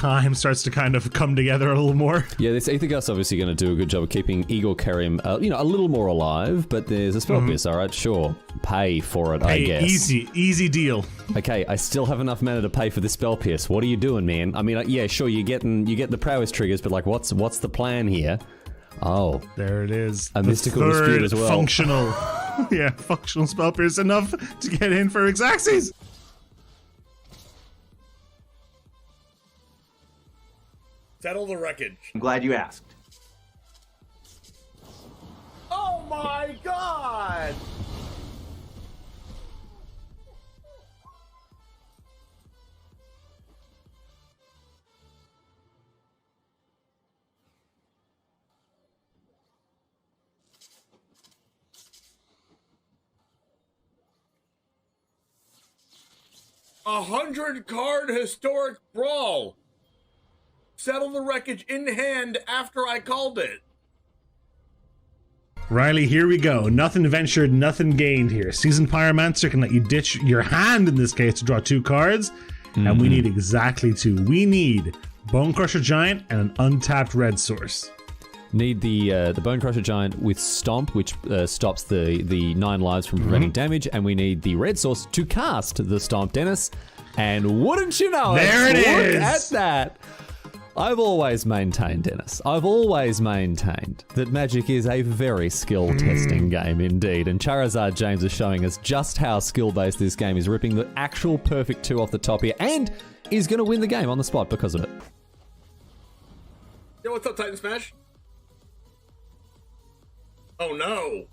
time starts to kind of come together a little more. Yeah, this Aethergust's obviously going to do a good job of keeping Igor Kerim, a little more alive, but there's a spell pierce, alright, sure. Pay for it, I guess. Easy deal. Okay, I still have enough mana to pay for the spell pierce. What are you doing, man? I mean, yeah, sure, you get the prowess triggers, but like, what's the plan here? Oh. There it is. A mystical dispute as well. Functional. Yeah, functional spell pierce enough to get in for Xaxes. Settle the wreckage. I'm glad you asked. Oh my god! A 100-card historic brawl. Settle the wreckage in hand after I called it. Riley, here we go. Nothing ventured, nothing gained here. Seasoned Pyromancer can let you ditch your hand, in this case, to draw 2 cards. And we need exactly 2. We need Bone Crusher Giant and an untapped red source. Need the Bone Crusher Giant with Stomp, which stops the 9 lives from preventing damage, and we need the red source to cast the Stomp, Dennis. And wouldn't you know there it is! Look at that! I've always maintained, Dennis, I've always maintained that Magic is a very skill-testing game indeed, and Charizard James is showing us just how skill-based this game is, ripping the actual perfect 2 off the top here, and is going to win the game on the spot because of it. Yo, what's up, Titan Smash? Oh no!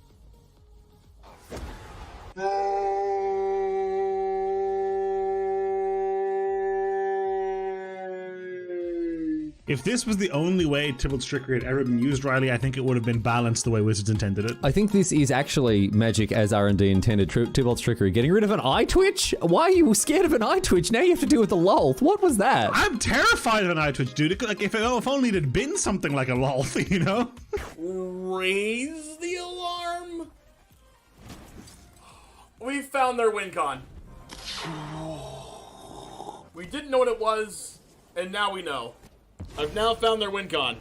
If this was the only way Tybalt's Trickery had ever been used, Riley, I think it would have been balanced the way Wizards intended it. I think this is actually Magic as R&D intended. Tybalt's Trickery. Getting rid of an eye twitch? Why are you scared of an eye twitch? Now you have to deal with the lolth. What was that? I'm terrified of an eye twitch, dude. Like, if only it had been something like a lolth, you know? Raise the alarm. We found their win con. We didn't know what it was, and now we know. I've now found their win con.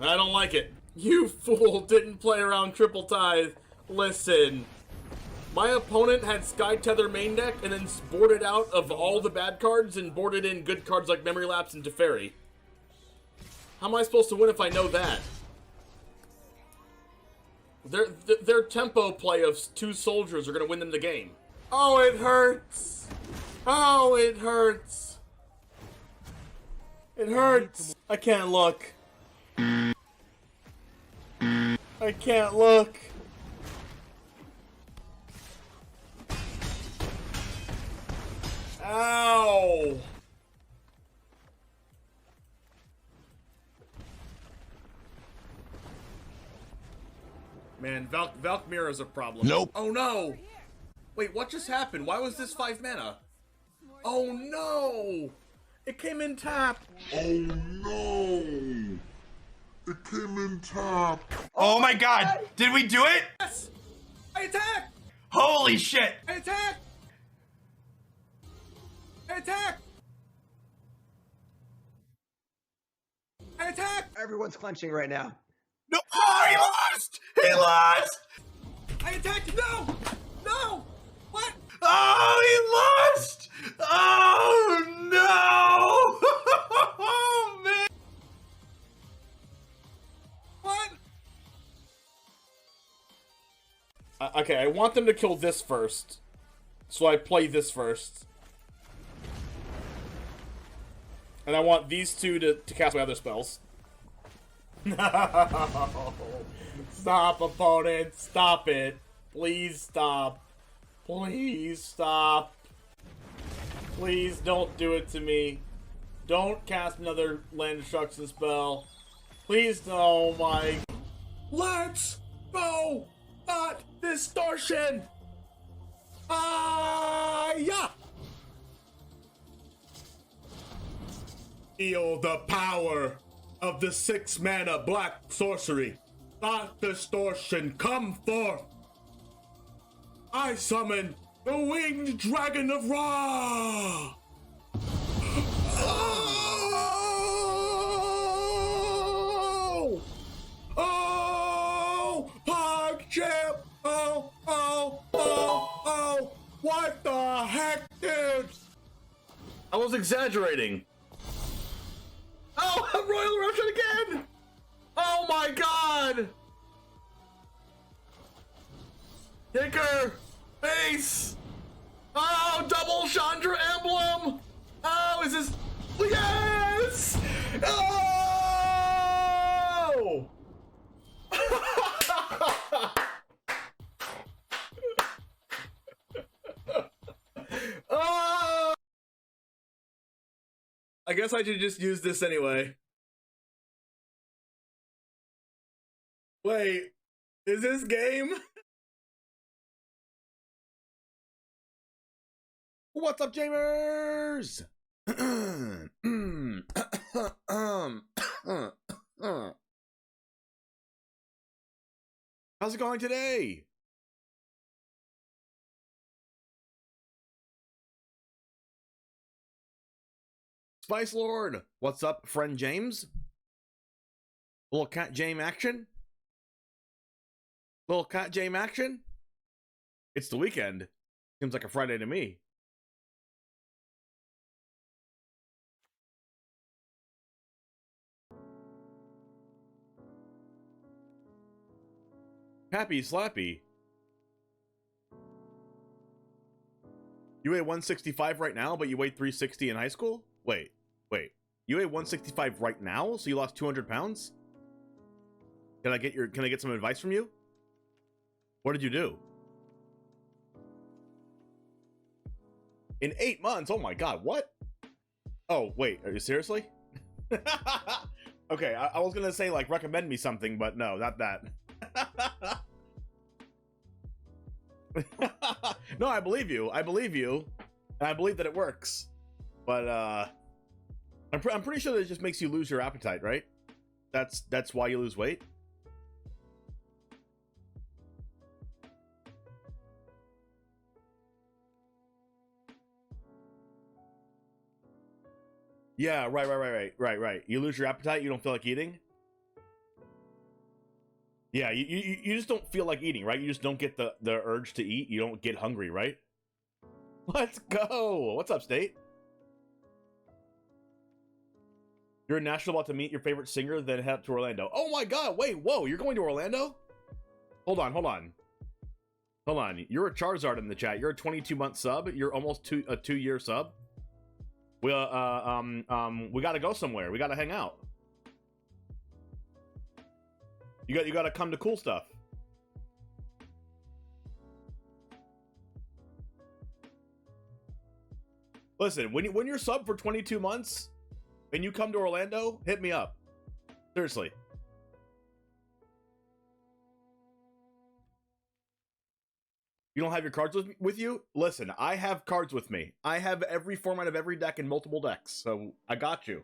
I don't like it. You fool didn't play around Triple Tithe. Listen. My opponent had Sky Tether main deck and then boarded out of all the bad cards and boarded in good cards like Memory Lapse and Teferi. How am I supposed to win if I know that? Their tempo play of 2 soldiers are going to win them the game. Oh, it hurts. Oh, it hurts. It hurts. I can't look. I can't look. Ow. Man, Valkmir is a problem. Nope. Oh no. Wait, what just happened? Why was this 5 mana? Oh no. It came in tap. Oh no! It came in tap. Oh my god! Did we do it? Yes! I attack! Holy shit! I attack! I attack! I attack! Everyone's clenching right now. No! Oh, he lost! He lost! I attacked! No! No! What? Oh, he lost! Oh no! Oh man! What? Okay, I want them to kill this first. So I play this first. And I want these 2 to cast my other spells. No! Stop, opponent! Stop it! Please stop. Please stop. Please don't do it to me. Don't cast another land destruction spell. Please, oh my. Let's go! Not distortion! Yeah! Feel the power of the 6 mana black sorcery. Not distortion, come forth! I summon the winged dragon of Ra! I was exaggerating. Oh, Royal Russian again! Oh my god! Kicker! Base! Oh, double Chandra emblem! Oh, is this... Yes! Oh! Oh! I guess I should just use this anyway. Wait, is this game? What's up, Jamers? How's it going today? Spice Lord, what's up, friend James? Little cat Jame action? Little cat Jame action? It's the weekend. Seems like a Friday to me. Happy Slappy. You weigh 165 right now, but you weighed 360 in high school? Wait. You weigh 165 right now, so you lost 200 pounds? Can I get some advice from you? What did you do? In 8 months? Oh my god, what? Oh, wait, are you seriously? Okay, I was gonna say, like, recommend me something, but no, not that. No, I believe you. And I believe that it works. But, I'm pretty sure that it just makes you lose your appetite, right? That's why you lose weight? Yeah, right. You lose your appetite, you don't feel like eating? Yeah, you just don't feel like eating, right? You just don't get the urge to eat. You don't get hungry, right? Let's go! What's up, State? You're in Nashville about to meet your favorite singer, then head up to Orlando. Oh my god, wait, whoa, you're going to Orlando? Hold on. You're a Charizard in the chat. You're a 22-month sub. You're almost a 2-year sub. We gotta go somewhere. We gotta hang out. You gotta come to cool stuff. Listen, when you're sub for 22 months and you come to Orlando, hit me up. Seriously. You don't have your cards with you? Listen, I have cards with me. I have every format of every deck in multiple decks, so I got you.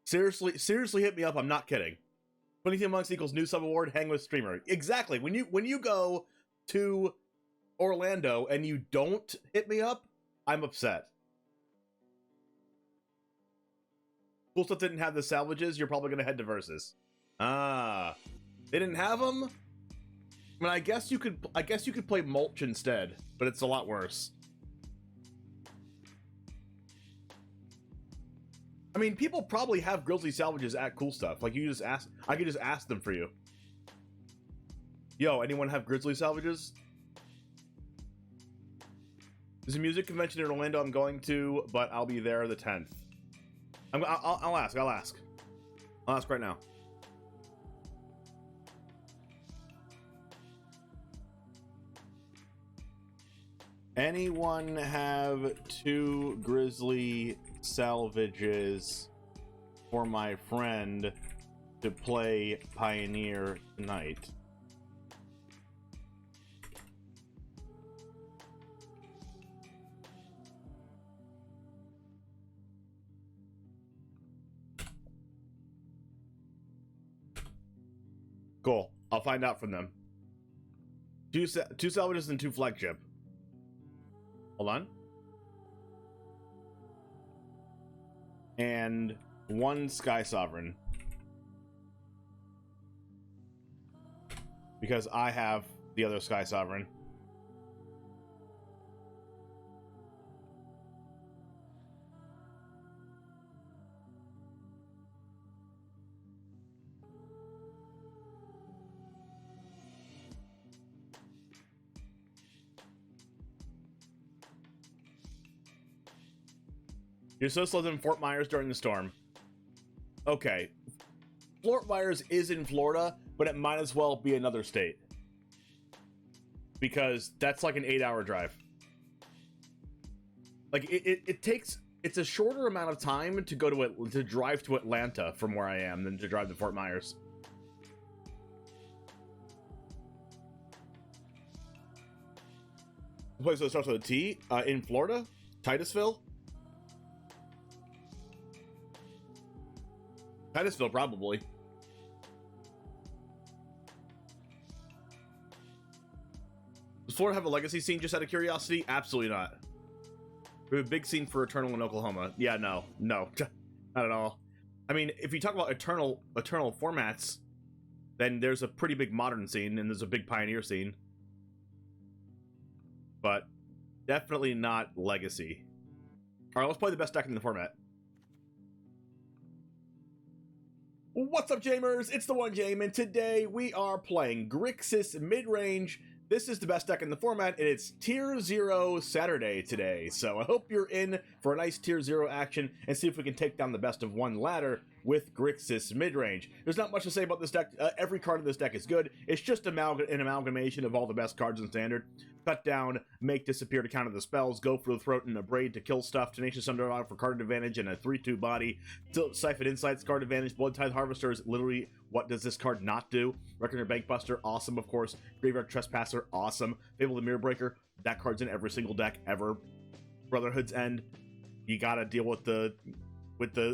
Seriously hit me up, I'm not kidding. 22 months equals new sub award, hang with streamer. Exactly. When you go to Orlando and you don't hit me up, I'm upset. Cool Stuff didn't have the salvages, you're probably gonna head to Versus. Ah, they didn't have them? I mean, I guess you could play Mulch instead, but it's a lot worse. I mean, people probably have Grizzly salvages at Cool Stuff. Like, I could just ask them for you. Yo, anyone have Grizzly salvages? There's a music convention in Orlando I'm going to, but I'll be there the 10th. I'll ask. I'll ask right now. Anyone have 2 Grizzly salvages for my friend to play Pioneer tonight? Cool. I'll find out from them. 2 salvages and 2 flagship. Hold on. And 1 Sky Sovereign. Because I have the other Sky Sovereign. You're so slow in Fort Myers during the storm. Okay. Fort Myers is in Florida, but it might as well be another state. Because that's like an 8-hour drive. Like, it takes... It's a shorter amount of time to go to drive to Atlanta from where I am than to drive to Fort Myers. The place that starts with a T, in Florida, Titusville. Titusville, probably. Does Florida have a legacy scene, just out of curiosity? Absolutely not. We have a big scene for Eternal in Oklahoma. Yeah, no, not at all. I mean, if you talk about Eternal formats, then there's a pretty big modern scene, and there's a big Pioneer scene. But definitely not legacy. All right, let's play the best deck in the format. What's up, Jamers? It's the One Jame, and today we are playing Grixis Midrange. This is the best deck in the format, and it's Tier 0 Saturday today. So I hope you're in for a nice Tier 0 action and see if we can take down the best of one ladder with Grixis Midrange. There's not much to say about this deck. Every card in this deck is good. It's just an amalgamation of all the best cards in Standard. Cut down, make disappear to counter the spells, go for the throat and abrade to kill stuff, Tenacious Underdog for card advantage and a 3/2 body, Siphon Insights card advantage, Blood Tithe Harvester is literally what does this card not do? Reckoner Bankbuster, awesome of course. Graveyard Trespasser, awesome. Fable the Mirror Breaker, that card's in every single deck ever. Brotherhood's End, you gotta deal with the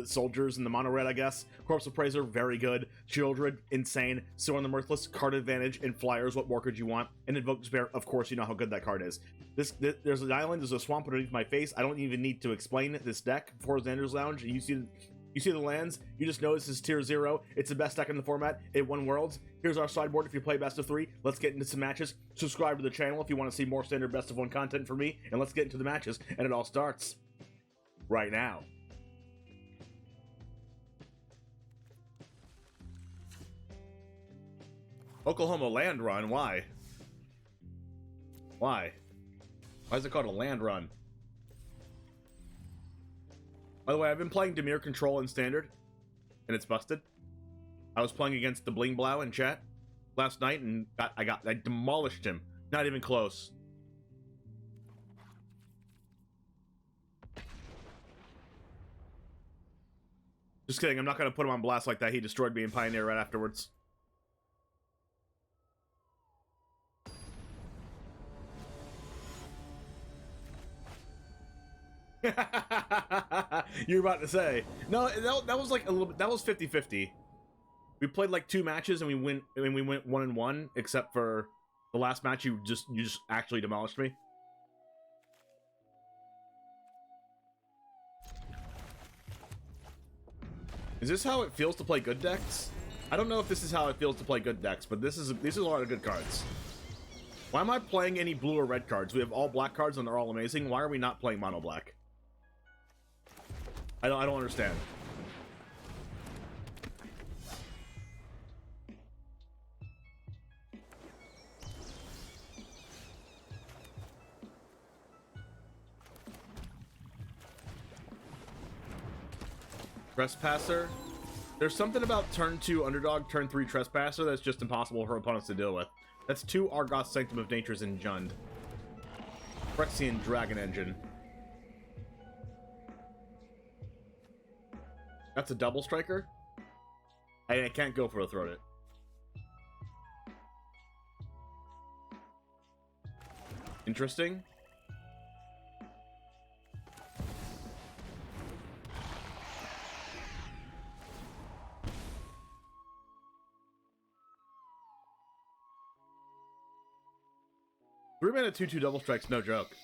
soldiers in the mono red, I guess. Corpse Appraiser, very good. Children, insane. Soar on the Mirthless, card advantage, and Flyers, what more could you want? And Invoke Despair, of course you know how good that card is. There's an island, there's a swamp underneath my face. I don't even need to explain this deck for Xander's Lounge. You see the lands, you just know this is Tier 0. It's the best deck in the format. It won Worlds. Here's our sideboard if you play best of 3. Let's get into some matches. Subscribe to the channel if you want to see more Standard best of 1 content from me. And let's get into the matches. And it all starts right now. Oklahoma land run, why? Why? Why is it called a land run? By the way, I've been playing Dimir Control in Standard, and it's busted. I was playing against the Bling Blau in chat last night, and I demolished him. Not even close. Just kidding, I'm not going to put him on blast like that. He destroyed me in Pioneer right afterwards. You're about to say no. That was like a little bit. That was 50-50. We played like 2 matches and we went 1-1, except for the last match. You just actually demolished me. Is this how it feels to play good decks? I don't know if this is how it feels to play good decks, but these are a lot of good cards. Why am I playing any blue or red cards? We have all black cards and they're all amazing. Why are we not playing mono black? I don't understand. Trespasser. There's something about turn 2 Underdog, turn 3 Trespasser that's just impossible for opponents to deal with. That's 2 Argoth Sanctum of Natures and Jund. Phyrexian Dragon Engine. That's a double striker? I can't go for a throat it. Interesting. Three mana 2/2 double strikes, no joke.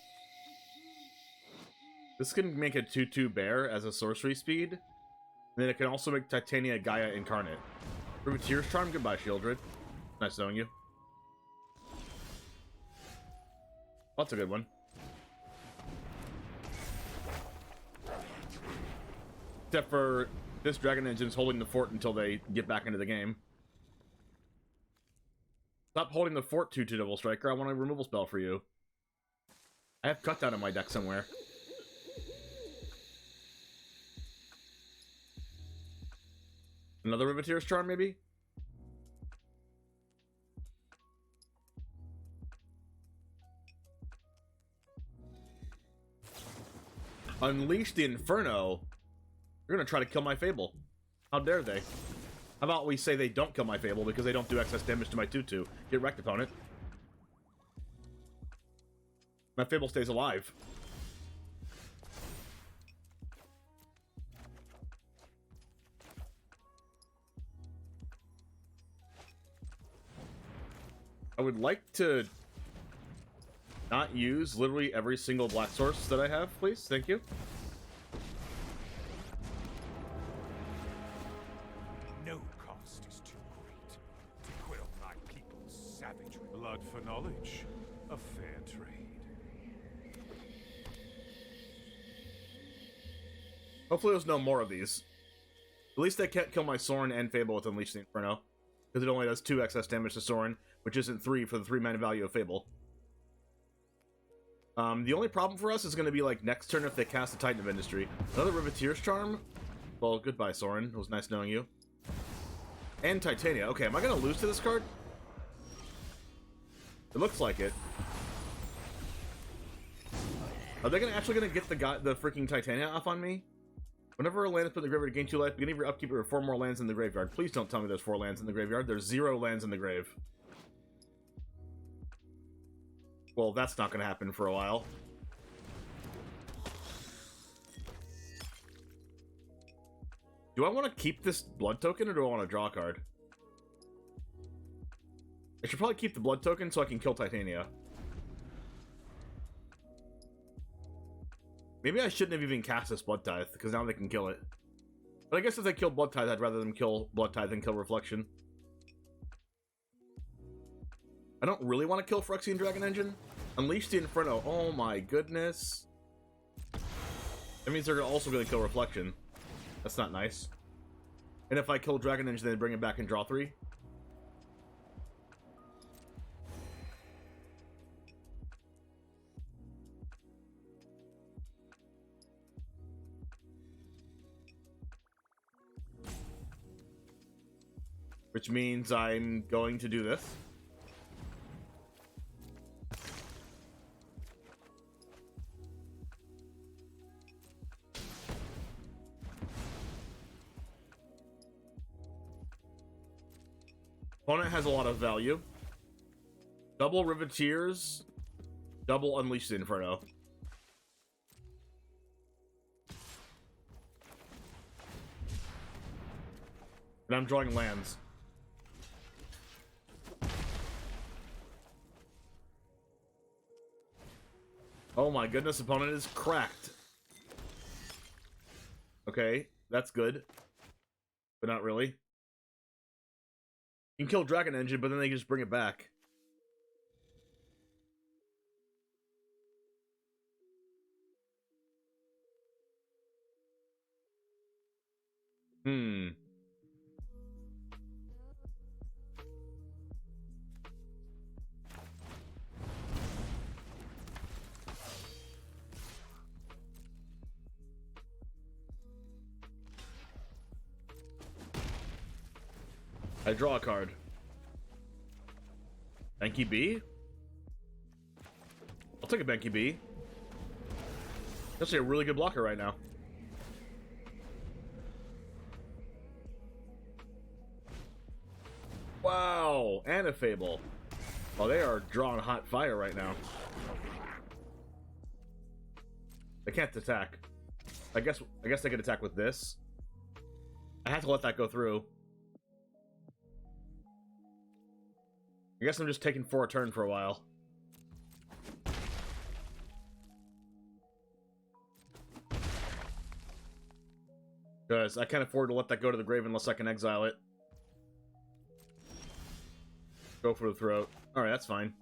This can make a 2/2 bear as a sorcery speed. And then it can also make Titania Gaia Incarnate. Privateer's Charm, goodbye, Shieldred. Nice knowing you. That's a good one. Except for this Dragon Engine is holding the fort until they get back into the game. Stop holding the fort, 2/2 double striker. I want a removal spell for you. I have Cut Down in my deck somewhere. Another Riveteer's Charm, maybe? Unleash the Inferno. You're gonna try to kill my Fable. How dare they? How about we say they don't kill my Fable because they don't do excess damage to my 2/2. Get wrecked, opponent. My Fable stays alive. I would like to not use literally every single black source that I have, please. Thank you. No cost is too great to quell my people's savagery. Blood for knowledge, a fair trade. Hopefully there's no more of these. At least they can't kill my Sorin and Fable with Unleash the Inferno, because it only does 2 excess damage to Sorin, which isn't 3 for the 3-mana value of Fable. The only problem for us is going to be like next turn if they cast the Titan of Industry. Another Riveteer's Charm? Well, goodbye, Sorin. It was nice knowing you. And Titania. Okay, am I going to lose to this card? It looks like it. Are they actually going to get the freaking Titania off on me? Whenever a land is put in the graveyard to gain 2 life, beginning of your upkeep, there are 4 more lands in the graveyard. Please don't tell me there's 4 lands in the graveyard. There's 0 lands in the grave. Well, that's not going to happen for a while. Do I want to keep this blood token, or do I want to draw a card? I should probably keep the blood token so I can kill Titania. Maybe I shouldn't have even cast this Blood Tithe, because now they can kill it. But I guess if they kill Blood Tithe, I'd rather them kill Blood Tithe than kill Reflection. I don't really want to kill Phyrexian Dragon Engine. Unleash the Inferno. Oh my goodness. That means they're also going to kill Reflection. That's not nice. And if I kill Dragon Engine, they bring it back and draw 3. Which means I'm going to do this. Opponent has a lot of value. Double Riveteers, double Unleash the Inferno. And I'm drawing lands. Oh my goodness, opponent is cracked. Okay, that's good. But not really. You can kill Dragon Engine, but then they can just bring it back. I draw a card. Benki B? I'll take a Benki B. That's actually a really good blocker right now. Wow, and a Fable. Oh, they are drawing hot fire right now. They can't attack. I guess they could attack with this. I have to let that go through. I guess I'm just taking for a turn for a while. Because I can't afford to let that go to the grave unless I can exile it. Go for the throat. Alright, that's fine.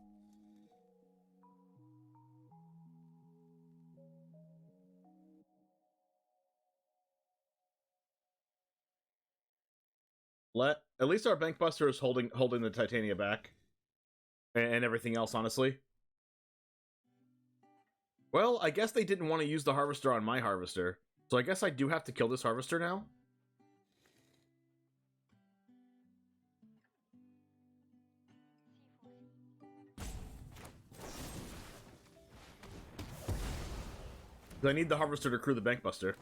At least our Bankbuster is holding the Titania back. And everything else, honestly. Well, I guess they didn't want to use the Harvester on my Harvester. So I guess I do have to kill this Harvester now. I need the Harvester to crew the Bankbuster.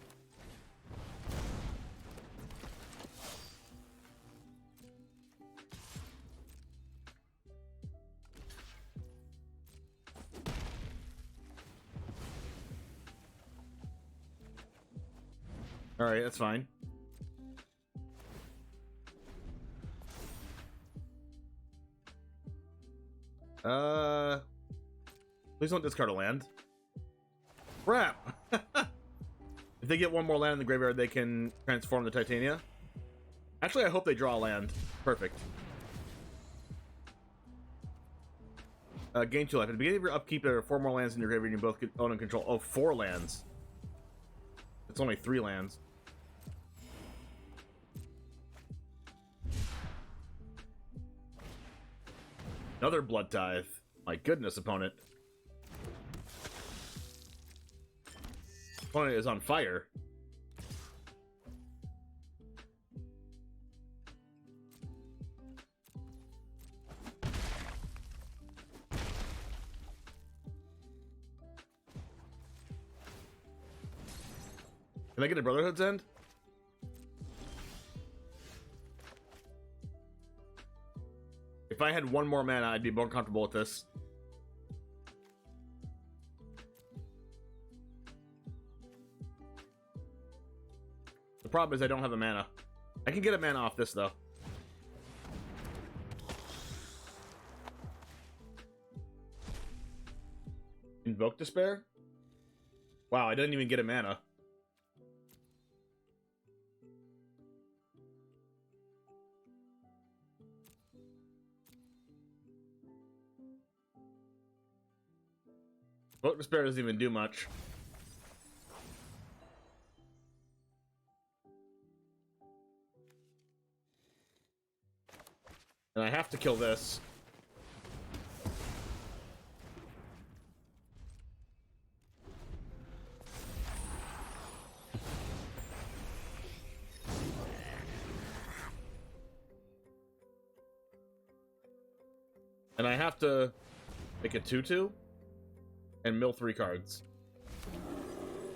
Alright, that's fine. Please don't discard a land. Crap! If they get one more land in the graveyard, they can transform the Titania. Actually, I hope they draw a land. Perfect. Gain 2 life. At the beginning of your upkeep, there are 4 more lands in your graveyard you both own and control. Oh, 4 lands. It's only 3 lands. Another Blood Tithe. My goodness, opponent. Opponent is on fire. Can I get a Brotherhood's End? If I had one more mana, I'd be more comfortable with this. The problem is I don't have a mana. I can get a mana off this, though. Invoke Despair? Wow, I didn't even get a mana. Invoke Despair doesn't even do much. And I have to kill this. And I have to make a 2/2 and mill 3 cards.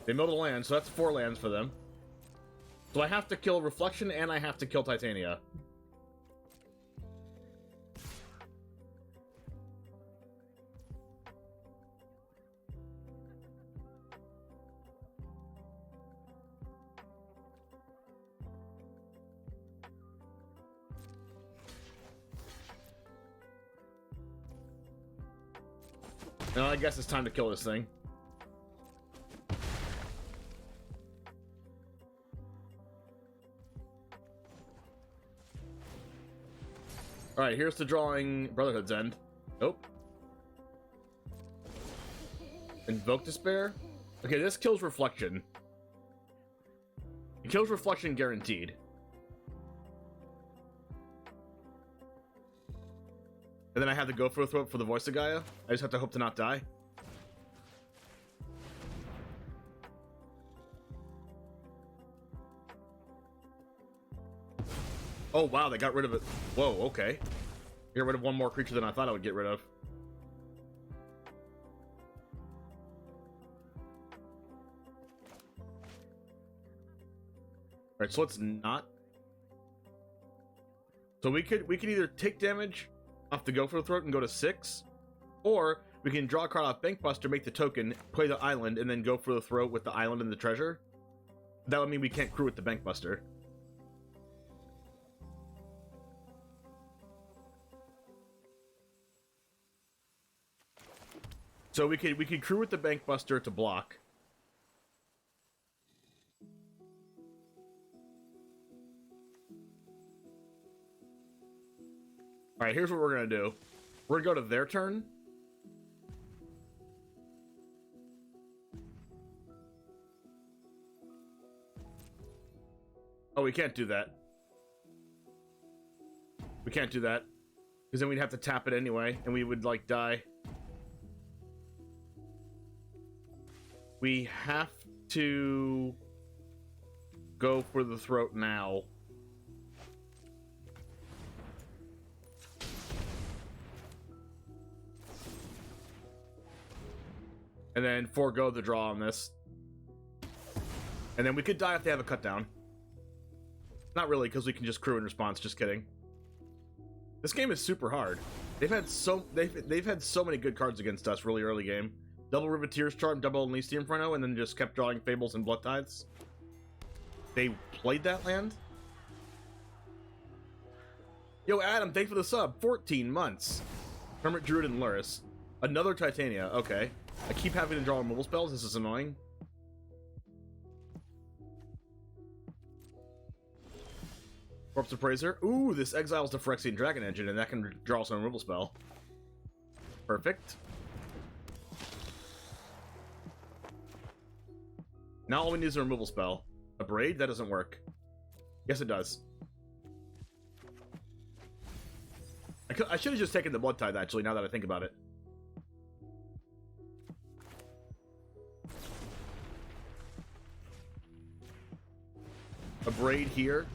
They milled a land, so that's 4 lands for them. So I have to kill Reflection and I have to kill Titania. Now I guess it's time to kill this thing. Alright, here's the drawing Brotherhood's End. Nope. Invoke Despair? Okay, this kills Reflection. It kills Reflection guaranteed. And then I have to go for a throat for the Voice of Gaia. I just have to hope to not die. Oh wow, they got rid of it. Whoa, okay. Get rid of one more creature than I thought I would get rid of. Alright, so let's not. So we could either take damage off the Go for the Throat and go to 6, or we can draw a card off Bankbuster, make the token, play the island, and then go for the Throat with the island and the treasure. That would mean we can't crew with the Bankbuster. So we could crew with the Bankbuster to block. Alright, here's what we're gonna do. We're gonna go to their turn. Oh, we can't do that. We can't do that. Because then we'd have to tap it anyway, and we would, like, die. We have to go for the Throat now. And then forego the draw on this. And then we could die if they have a cut down. Not really, because we can just crew in response. Just kidding. This game is super hard. They've had so many good cards against us really early game. Double Riveteer's Charm, double Unleash the Inferno, and then just kept drawing Fables and Blood Tithes. They played that land. Yo, Adam, thanks for the sub. 14 months. Hermit Druid and Luris. Another Titania. Okay. I keep having to draw removal spells. This is annoying. Corpse Appraiser. Ooh, this exiles the Phyrexian Dragon Engine, and that can draw some removal spell. Perfect. Now all we need is a removal spell. A Braid? That doesn't work. Yes, it does. I should have just taken the Blood Tithe, actually, now that I think about it. A Braid here.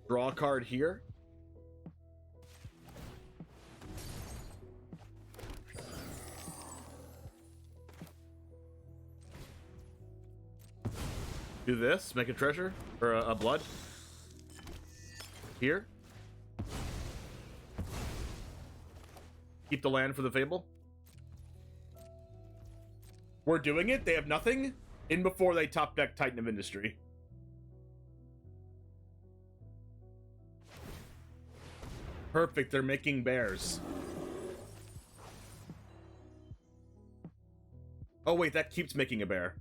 Draw a card here. Do this, make a treasure, or a blood. Here. Keep the land for the Fable. We're doing it, they have nothing. In before they top deck Titan of Industry. Perfect, they're making bears. Oh wait, that keeps making a bear.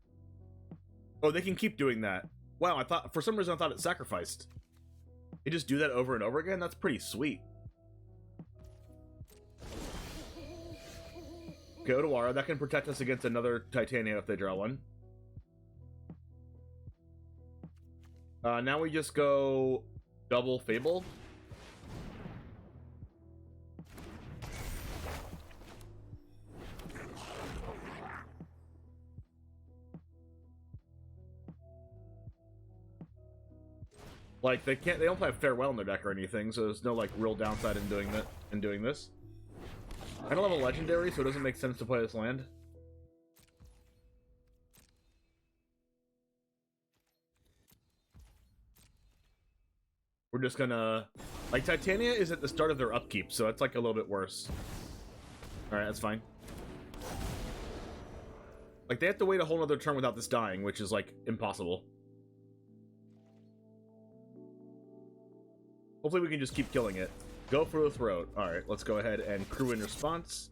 Oh, they can keep doing that. Wow, I thought, for some reason I thought it sacrificed. They just do that over and over again? That's pretty sweet. Okay, Otawara, that can protect us against another Titania if they draw one. Now we just go double Fable. Like, they don't play Farewell in their deck or anything, so there's no, like, real downside in doing this. I don't have a legendary, so it doesn't make sense to play this land. We're just gonna... Like, Titania is at the start of their upkeep, so that's, like, a little bit worse. Alright, that's fine. Like, they have to wait a whole other turn without this dying, which is, like, impossible. Hopefully we can just keep killing it. Go for the throat. Alright, let's go ahead and crew in response.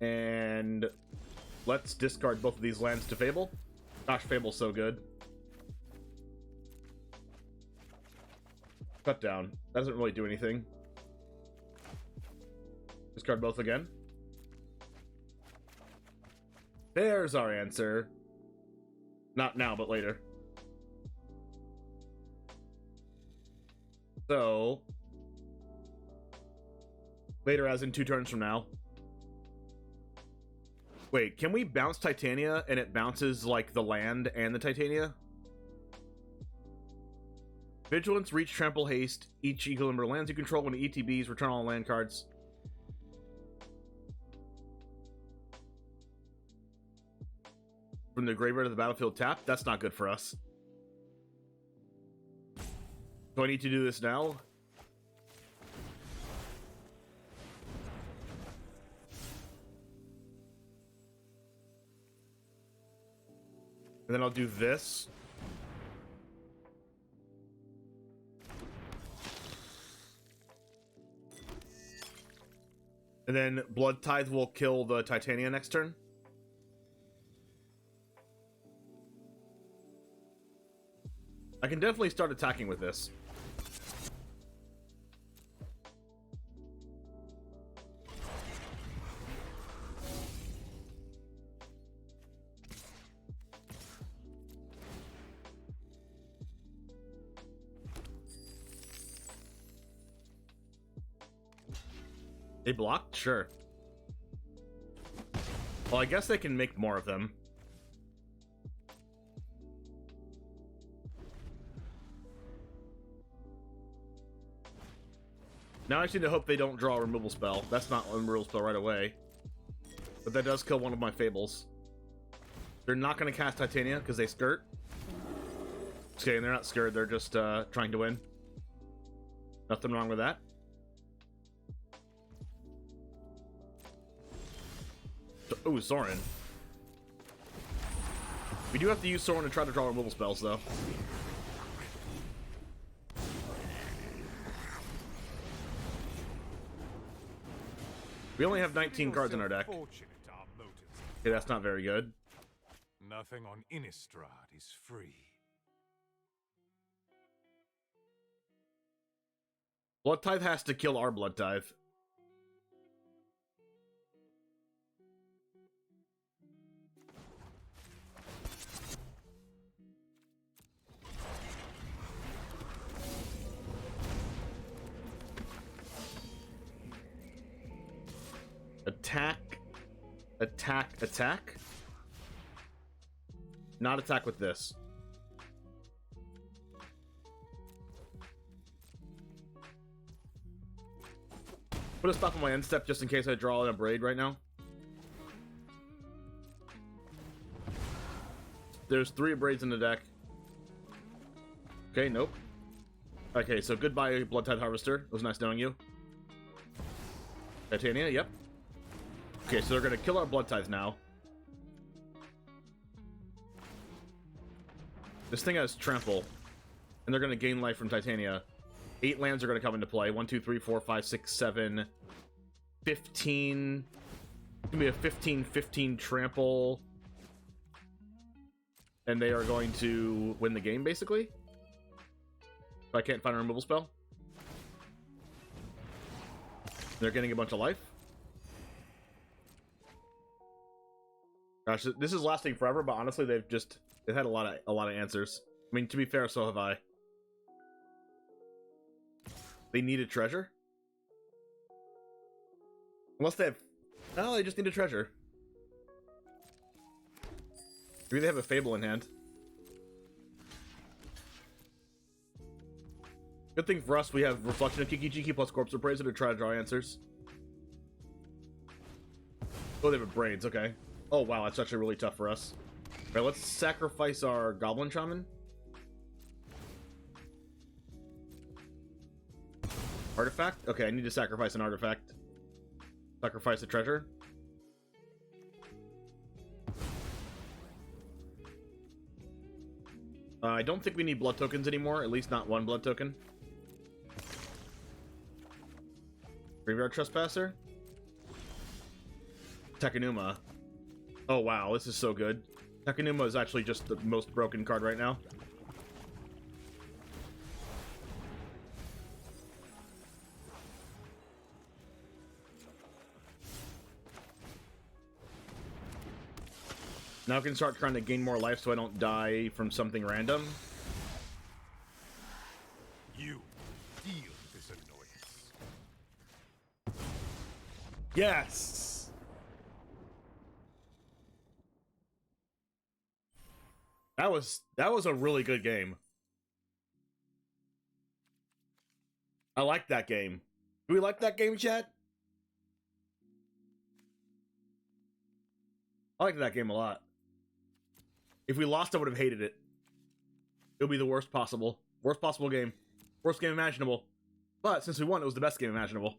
And let's discard both of these lands to Fable. Gosh, Fable's so good. Cut down. That doesn't really do anything. Discard both again. There's our answer. Not now, but later. So... Later as in 2 turns from now. Wait, can we bounce Titania and it bounces, like, the land and the Titania? Vigilance, Reach, Trample, Haste. Each equal number of lands you control when it ETBs, return all land cards. From the graveyard to the battlefield tapped? That's not good for us. Do I need to do this now? And then I'll do this. And then Blood Tithe will kill the Titania next turn. I can definitely start attacking with this. They blocked? Sure. Well, I guess they can make more of them. Now I just need to hope they don't draw a removal spell. That's not a removal spell right away. But that does kill one of my Fables. They're not going to cast Titania because they skirt. Just kidding, they're not scared. They're just trying to win. Nothing wrong with that. Ooh, Sorin. We do have to use Sorin to try to draw removal spells, though. We only have 19 cards in our deck. Okay, that's not very good. Nothing on Innistrad is free. Blood Tithe has to kill our Blood Tithe. Attack. Attack. Attack. Not attack with this. Put a stop on my end step just in case I draw in a braid right now. There's 3 braids in the deck. Okay, nope. Okay, so goodbye, Blood Tide Harvester. It was nice knowing you. Titania, yep. Okay, so they're gonna kill our Blood Tithe now. This thing has Trample, and they're gonna gain life from Titania. 8 lands are gonna come into play. 1, 2, 3, 4, 5, 6, 7, 15. It's gonna be a 15-15 Trample. And they are going to win the game, basically. If I can't find a removal spell. They're getting a bunch of life. Gosh, this is lasting forever, but honestly, they've had a lot of answers. I mean, to be fair, so have I. They need a treasure? Unless they have... No, they just need a treasure. Maybe they have a Fable in hand. Good thing for us, we have Reflection of Kiki-Jiki plus Corpse Appraiser to try to draw answers. Oh, they have Braids, okay. Oh, wow, that's actually really tough for us. Alright, let's sacrifice our Goblin Shaman. Artifact? Okay, I need to sacrifice an artifact. Sacrifice a treasure. I don't think we need blood tokens anymore, at least not 1 blood token. Graveyard Trespasser. Tekanuma. Oh wow, this is so good. Tekanuma is actually just the most broken card right now. Now I can start trying to gain more life so I don't die from something random. You feel this annoyance. Yes! That was a really good game. I like that game. Do we like that game, chat? I like that game a lot. If we lost, I would have hated it. It would be the worst possible. Worst possible game. Worst game imaginable. But since we won, it was the best game imaginable.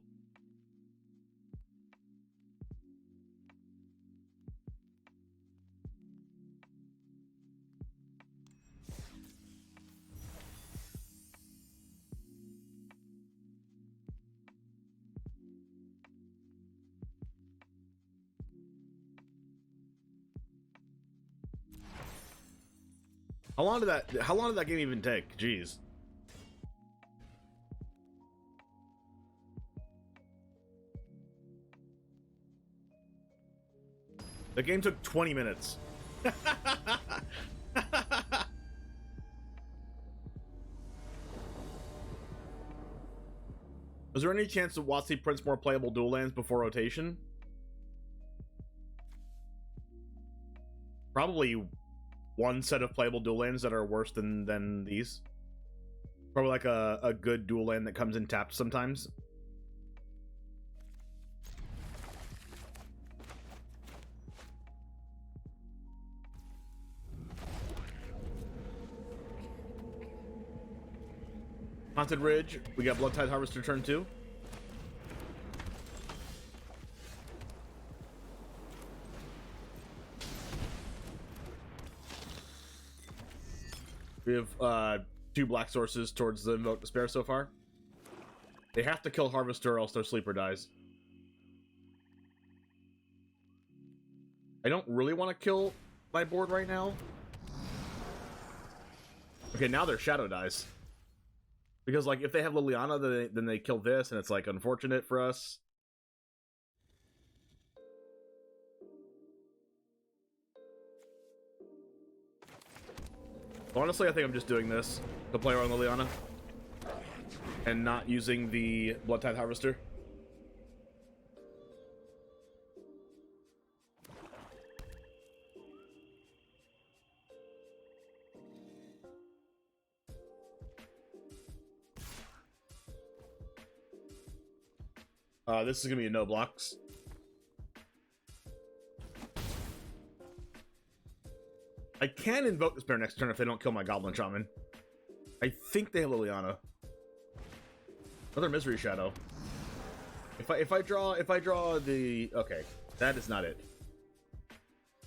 How long did that game even take? Jeez. The game took 20 minutes. Was there any chance that WotC prints more playable dual lands before rotation? Probably one set of playable dual lands that are worse than these. Probably like a good dual land that comes in tapped sometimes. Haunted Ridge. We got Blood Tide Harvester turn 2. We have 2 black sources towards the Invoke Despair so far. They have to kill Harvester or else their sleeper dies. I don't really want to kill my board right now. Okay, now their Shadow dies. Because, like, if they have Liliana, then they kill this, and it's, like, unfortunate for us. Honestly, I think I'm just doing this to play around Liliana. And not using the Blood Tide Harvester. This is gonna be a no blocks. I can invoke Despair next turn if they don't kill my Goblin Shaman. I think they have Liliana. Another Misery Shadow. If I draw the okay, that is not it.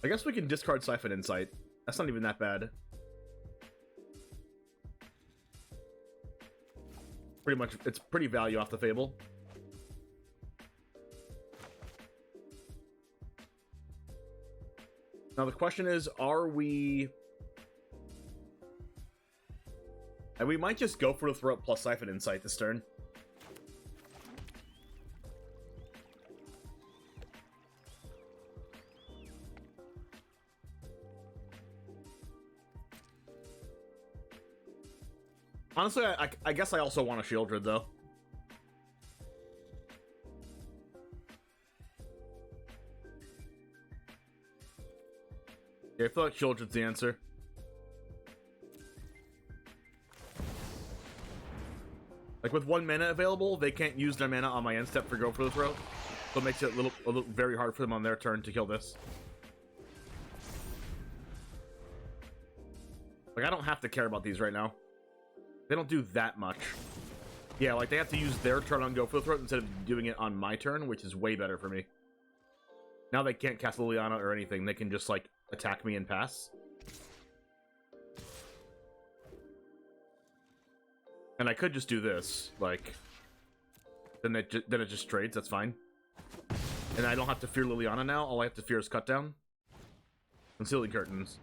I guess we can discard Siphon Insight. That's not even that bad. Pretty much, it's pretty value off the Fable. Now the question is, are we... And we might just go for the Throat plus Siphon Insight this turn. Honestly, I guess I also want a Shieldred, though. Yeah, I feel like Shieldred's the answer. Like, with 1 mana available, they can't use their mana on my end step for Go for the Throat. So it makes it a little very hard for them on their turn to kill this. Like, I don't have to care about these right now. They don't do that much. Yeah, like, they have to use their turn on Go for the Throat instead of doing it on my turn, which is way better for me. Now they can't cast Liliana or anything. They can just, like, attack me and pass. And I could just do this, like... Then it just trades, that's fine. And I don't have to fear Liliana now. All I have to fear is Cut Down. Concealing Curtains.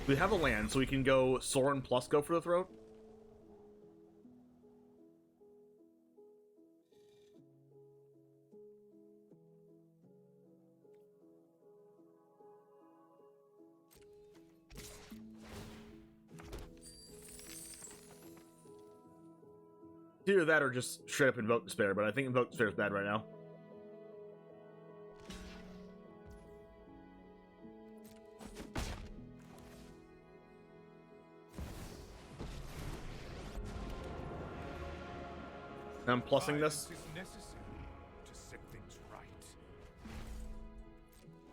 We have a land, so we can go Sorin plus Go for the Throat. Either that or just straight up Invoke Despair, but I think Invoke Despair is bad right now. I'm plussing this.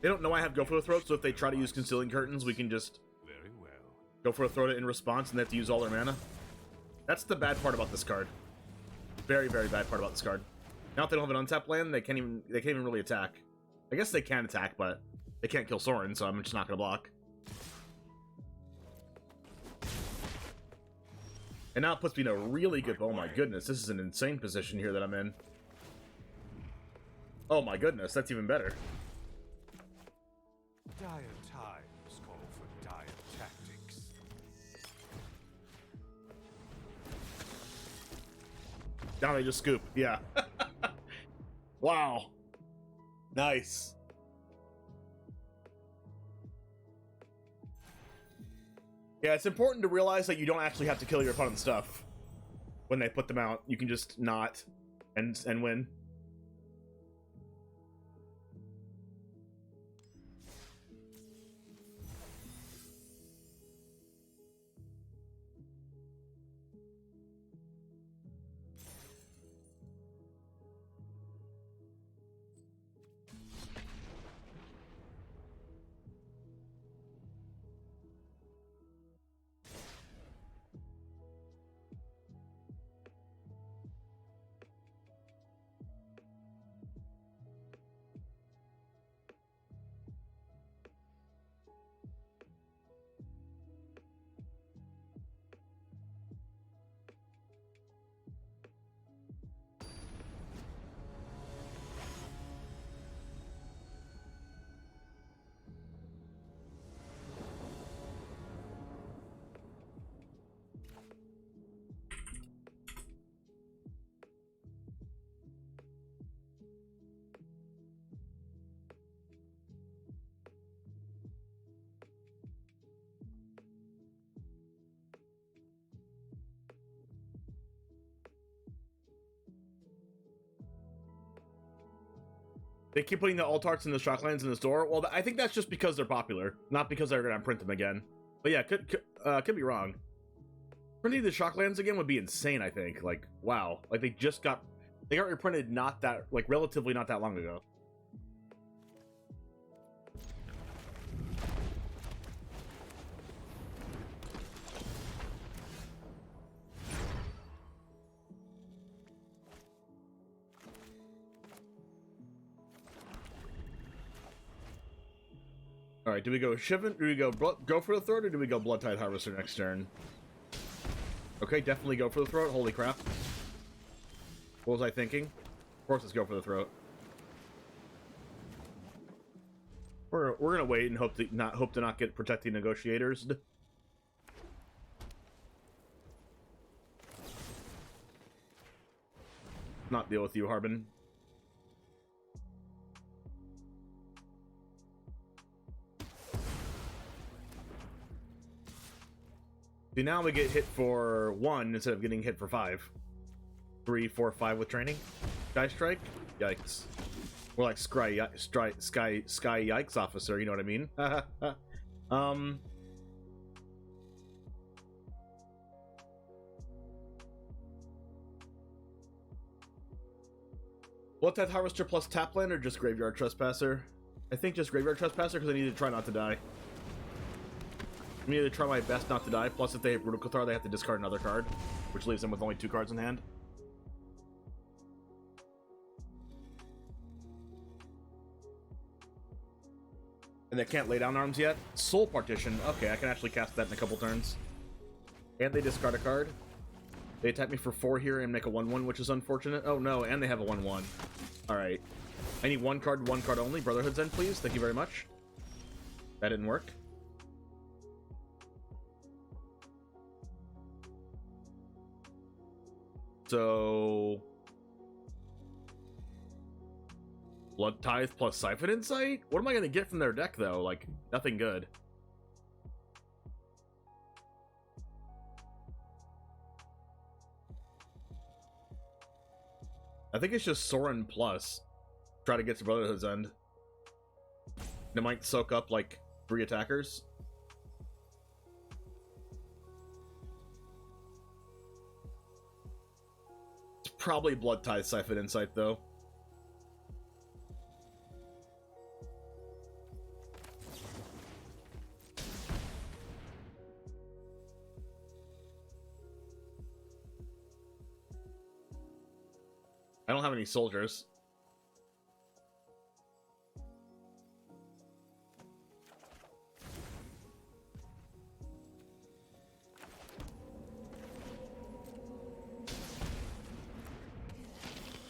They don't know I have Go for the Throat, so if they try to use Concealing Curtains, we can just Go for the Throat in response, and they have to use all their mana. That's the bad part about this card. Very, very bad part about this card. Now if they don't have an untapped land, they can't even really attack. I guess they can attack, but they can't kill Sorin, so I'm just not gonna block. And now it puts me in a really good... Oh my goodness, this is an insane position here that I'm in. Oh my goodness, that's even better. Dire times call for dire tactics. Now they just scoop, yeah. Wow. Nice. Yeah, it's important to realize that you don't actually have to kill your opponent's stuff when they put them out. You can just not and win. They keep putting the alt-arts and the shocklands in the store. Well, I think that's just because they're popular, not because they're gonna print them again. But yeah, could be wrong. Printing the shocklands again would be insane, I think. Like, wow. Like, they got reprinted not that, like, relatively not that long ago. All right, do we go Shivan? Do we go for the throat, or do we go Blood Tithe Harvester next turn? Okay, definitely go for the throat. Holy crap! What was I thinking? Of course, let's go for the throat. We're gonna wait and hope to not get protecting negotiators. Not deal with you, Harbin. See, now we get hit for 1 instead of getting hit for 5. 3, 4, 5 with training. Sky Strike? Yikes. We're like Sky Yikes Officer, you know what I mean? Blood Tithe Harvester plus Tapland or just Graveyard Trespasser? I think just Graveyard Trespasser because I need to try not to die. I need to try my best not to die. Plus, if they have Brutal Cathar, they have to discard another card, which leaves them with only 2 cards in hand. And they can't lay down arms yet. Soul Partition. Okay, I can actually cast that in a couple turns. And they discard a card. They attack me for 4 here and make a 1/1, which is unfortunate. Oh no, and they have a 1/1. Alright. I need 1 card only. Brotherhood's End, please. Thank you very much. That didn't work. So... Blood Tithe plus Siphon Insight? What am I going to get from their deck, though? Like, nothing good. I think it's just Sorin plus. Try to get to Brotherhood's End. It might soak up, like, 3 attackers. It's probably Blood Tithe Siphon Insight, though. I don't have any soldiers.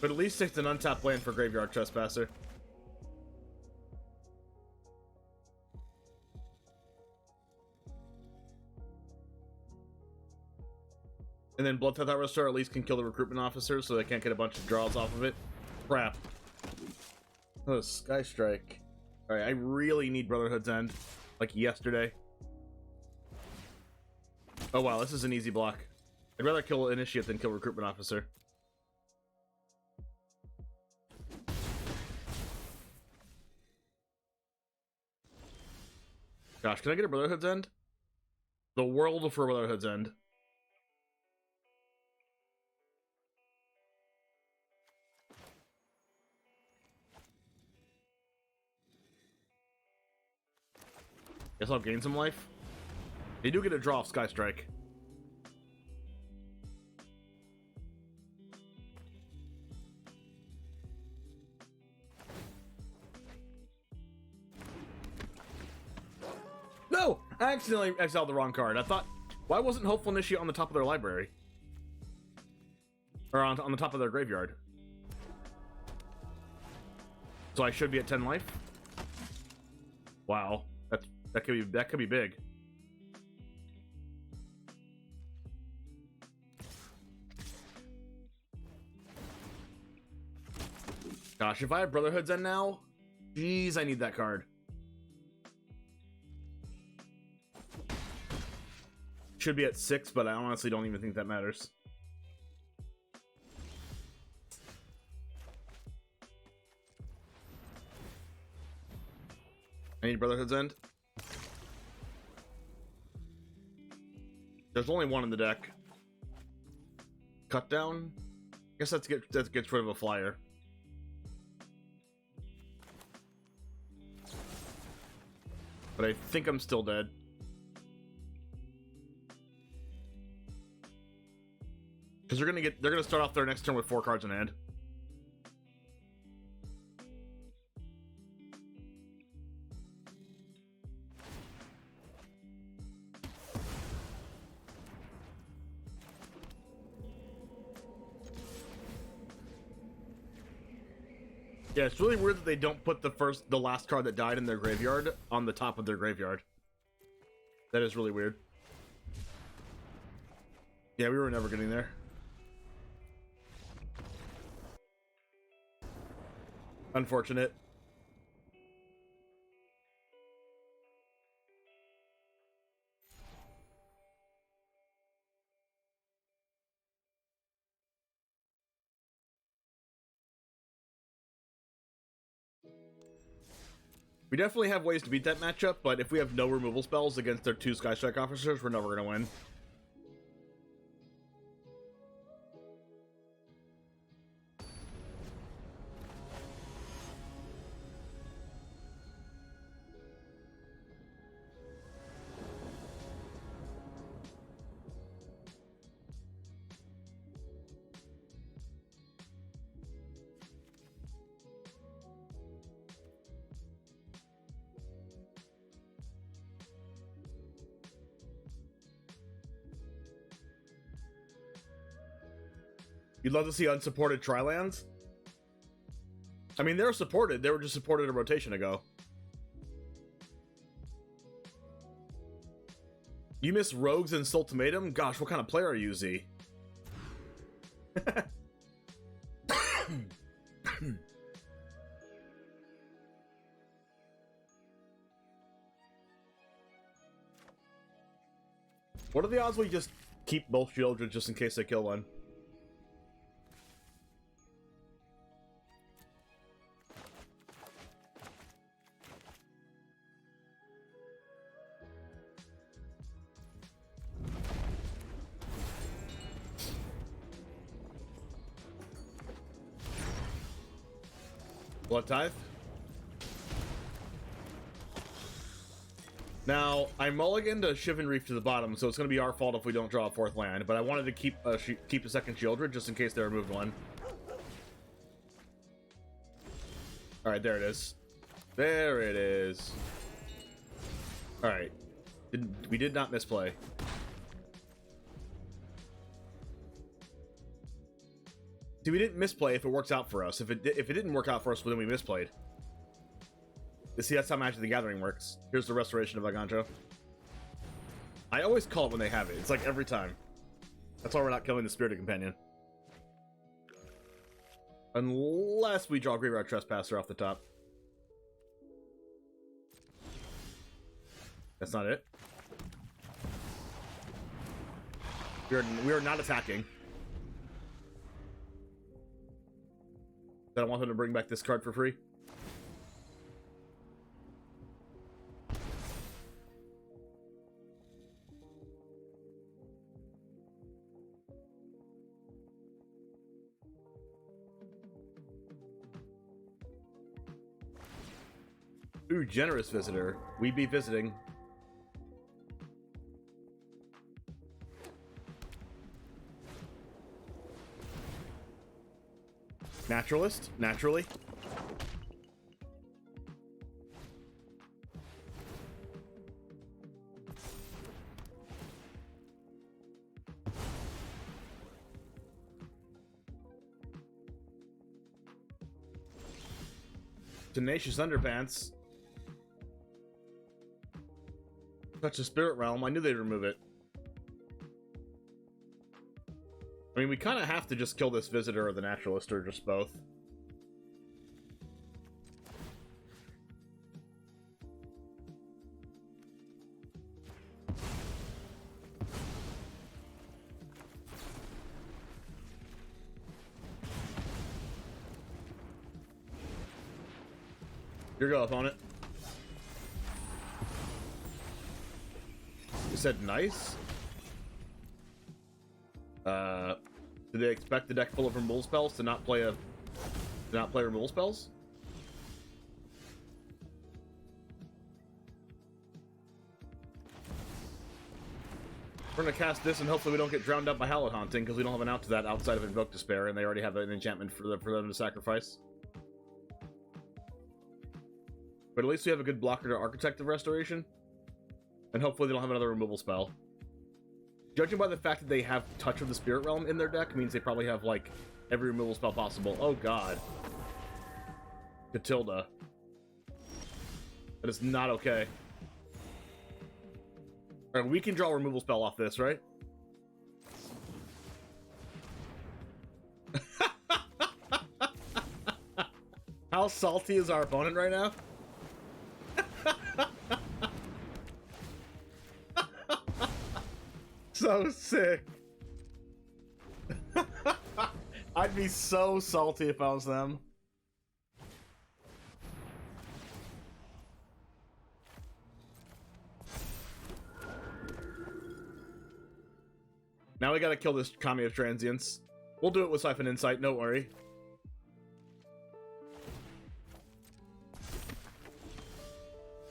But at least it's an untapped land for Graveyard Trespasser. And then Blood Tithe Harvester at least can kill the recruitment officers so they can't get a bunch of draws off of it. Crap. Oh, Sky Strike. Alright, I really need Brotherhood's End. Like yesterday. Oh wow, this is an easy block. I'd rather kill Initiate than kill recruitment officer. Gosh, can I get a Brotherhood's End? The world for Brotherhood's End. Guess I'll gain some life. They do get a draw off Sky Strike. No! I accidentally exiled the wrong card. I thought, why wasn't Hopeful Initiate on the top of their library? Or on the top of their graveyard? So I should be at 10 life? Wow. That could be big. Gosh, if I have Brotherhood's End now, jeez, I need that card. Should be at 6, but I honestly don't even think that matters. I need Brotherhood's End. There's only one in the deck. Cut down. I guess that gets rid of a flyer. But I think I'm still dead. Because they're gonna start off their next turn with 4 cards in hand. Yeah, it's really weird that they don't put the last card that died in their graveyard on the top of their graveyard. That is really weird. Yeah, we were never getting there. Unfortunate. We definitely have ways to beat that matchup, but if we have no removal spells against their 2 Sky Strike officers, we're never going to win. You'd love to see unsupported Tri-lands? I mean, they're supported. They were just supported a rotation ago. You miss Rogues and Sultimatum? Gosh, what kind of player are you, Z? What are the odds we just keep both children just in case they kill one? Blood Tithe. Now, I mulliganed a Shivan Reef to the bottom, so it's going to be our fault if we don't draw a 4th land, but I wanted to keep a 2nd Shieldred just in case they removed one. Alright, there it is. There it is. Alright. We did not misplay. See, we didn't misplay if it works out for us. If it didn't work out for us, well, then we misplayed. You see, that's how Magic the Gathering works. Here's the Restoration of Agancho. I always call it when they have it. It's like every time. That's why we're not killing the Spirited Companion. Unless we draw Graveyard Trespasser off the top. That's not it. We are not attacking. Then I want them to bring back this card for free. Ooh, Generous Visitor. We be visiting. Naturalist, naturally. Tenacious Underpants. Touch the Spirit Realm. I knew they'd remove it. I mean, we kind of have to just kill this Visitor or the Naturalist, or just both. Your go, opponent. You said nice? Do they expect the deck full of removal spells to not play removal spells? We're gonna cast this and hopefully we don't get drowned out by Hallowed Haunting because we don't have an out to that outside of Invoke Despair and they already have an enchantment for them to sacrifice. But at least we have a good blocker to Architect of Restoration. And hopefully they don't have another removal spell. Judging by the fact that they have Touch of the Spirit Realm in their deck means they probably have, like, every removal spell possible. Oh, God. Catilda. That is not okay. Alright, we can draw a removal spell off this, right? How salty is our opponent right now? So sick. I'd be so salty if I was them. Now we gotta kill this Kami of Transience. We'll do it with Siphon Insight, don't worry.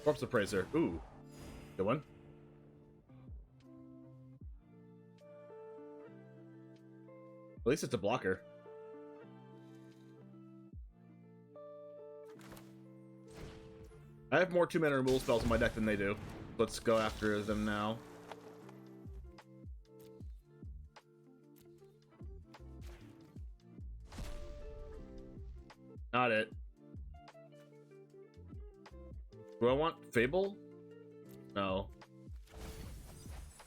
Corpse Appraiser. Ooh. Good one. At least it's a blocker. I have more 2-mana removal spells in my deck than they do. Let's go after them now. Not it. Do I want Fable? No.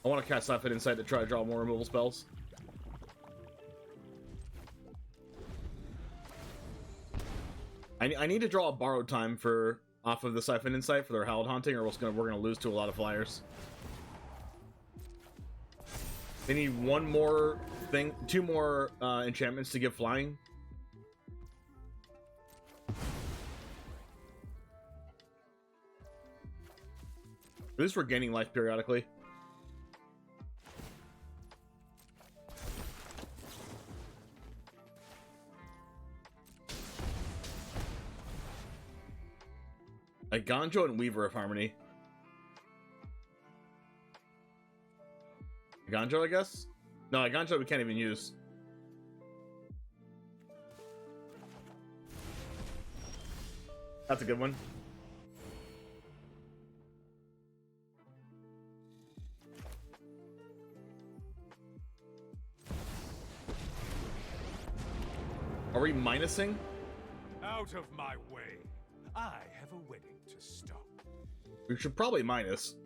I want to cast Siphon Insight to try to draw more removal spells. I need to draw a Borrowed Time for off of the Siphon Insight for their Hallowed Haunting, or we're gonna lose to a lot of flyers. They need one more thing, 2 more enchantments to give flying. At least we're gaining life periodically. A Ganjo and Weaver of Harmony. A Ganjo, I guess? No, a Ganjo we can't even use. That's a good one. Are we minusing? Out of my way. I have a wedding to stop. We should probably minus.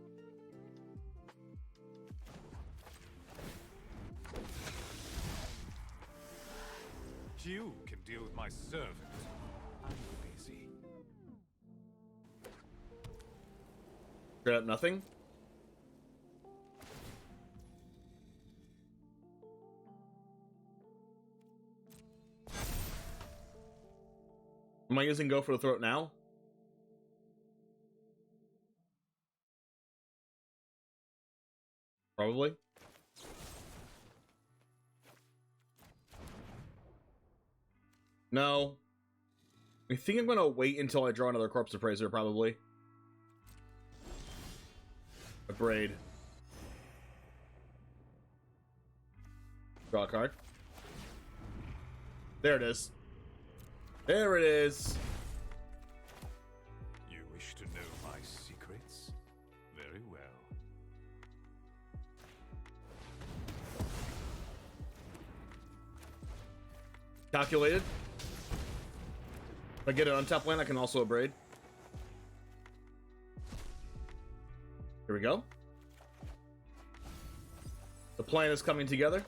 You can deal with my servant. I'm busy. Straight up nothing? Am I using Go for the Throat now? Probably. No. I think I'm gonna wait until I draw another Corpse Appraiser, probably. A Braid. Draw a card. There it is. There it is. You wish to know my secrets? Very well. Calculated. If I get an untap land, I can also Braid. Here we go. The plan is coming together.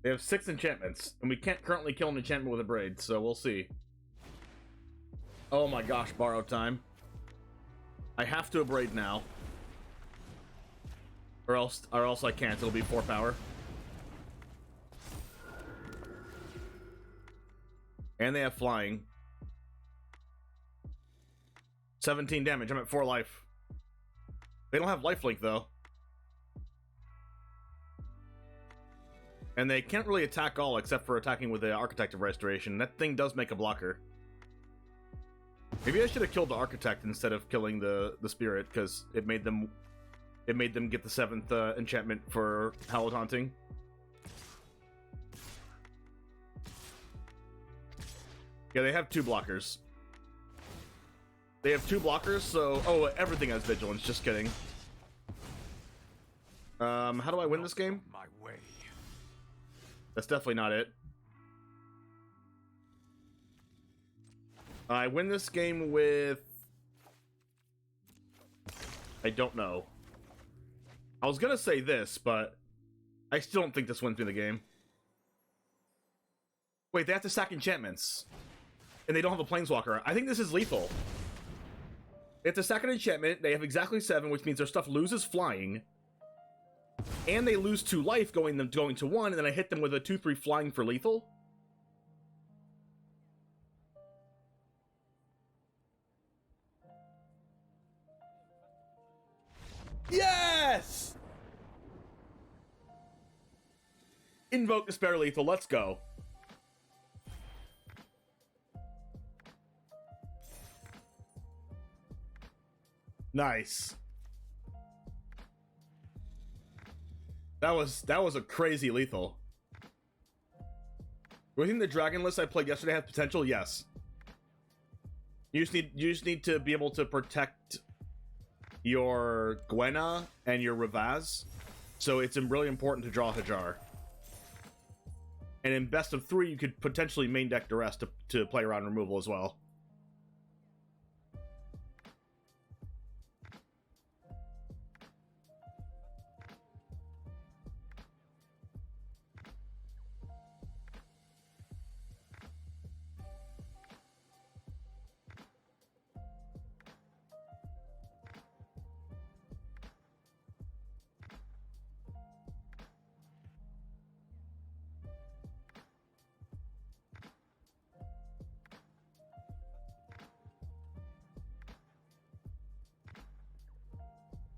They have 6 enchantments, and we can't currently kill an enchantment with a Braid, so we'll see. Oh my gosh, Borrowed Time. I have to Braid now. Or else I can't. It'll be 4 power. And they have flying. 17 damage. I'm at 4 life. They don't have lifelink though. And they can't really attack all except for attacking with the Architect of Restoration. That thing does make a blocker. Maybe I should have killed the Architect instead of killing the Spirit, because it made them get the 7th enchantment for Hallowed Haunting. Yeah, they have 2 blockers. They have 2 blockers, so... Oh, everything has Vigilance, just kidding. How do I win this game? My way. That's definitely not it. I win this game with... I don't know. I was gonna say this, but I still don't think this wins me the game. Wait, they have to sack enchantments. And they don't have a Planeswalker. I think this is lethal. They have to sack an enchantment. They have exactly 7, which means their stuff loses flying. And they lose 2 life going to 1, and then I hit them with a 2/3 flying for lethal. Yes! Invoke Despair lethal, let's go. Nice. That was a crazy lethal. Do you think the dragon list I played yesterday has potential? Yes. You just need to be able to protect your Gwenna and your Ravaz. So it's really important to draw Hajar. And in best of 3, you could potentially main deck Duress to play around removal as well.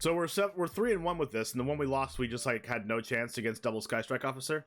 So we're 3-1 with this, and the one we lost, we just like had no chance against double Sky Strike Officer.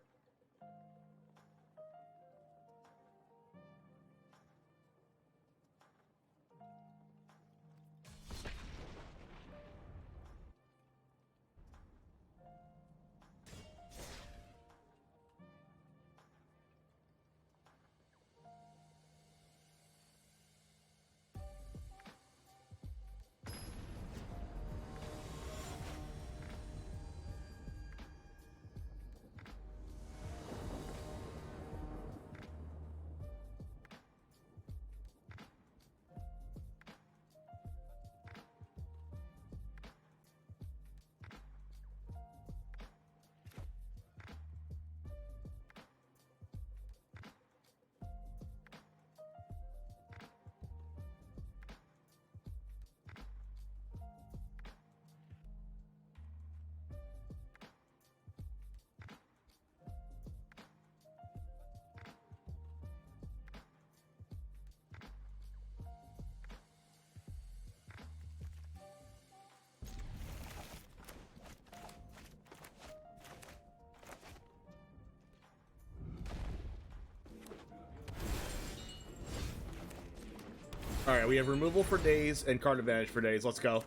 Alright, we have removal for days and card advantage for days. Let's go.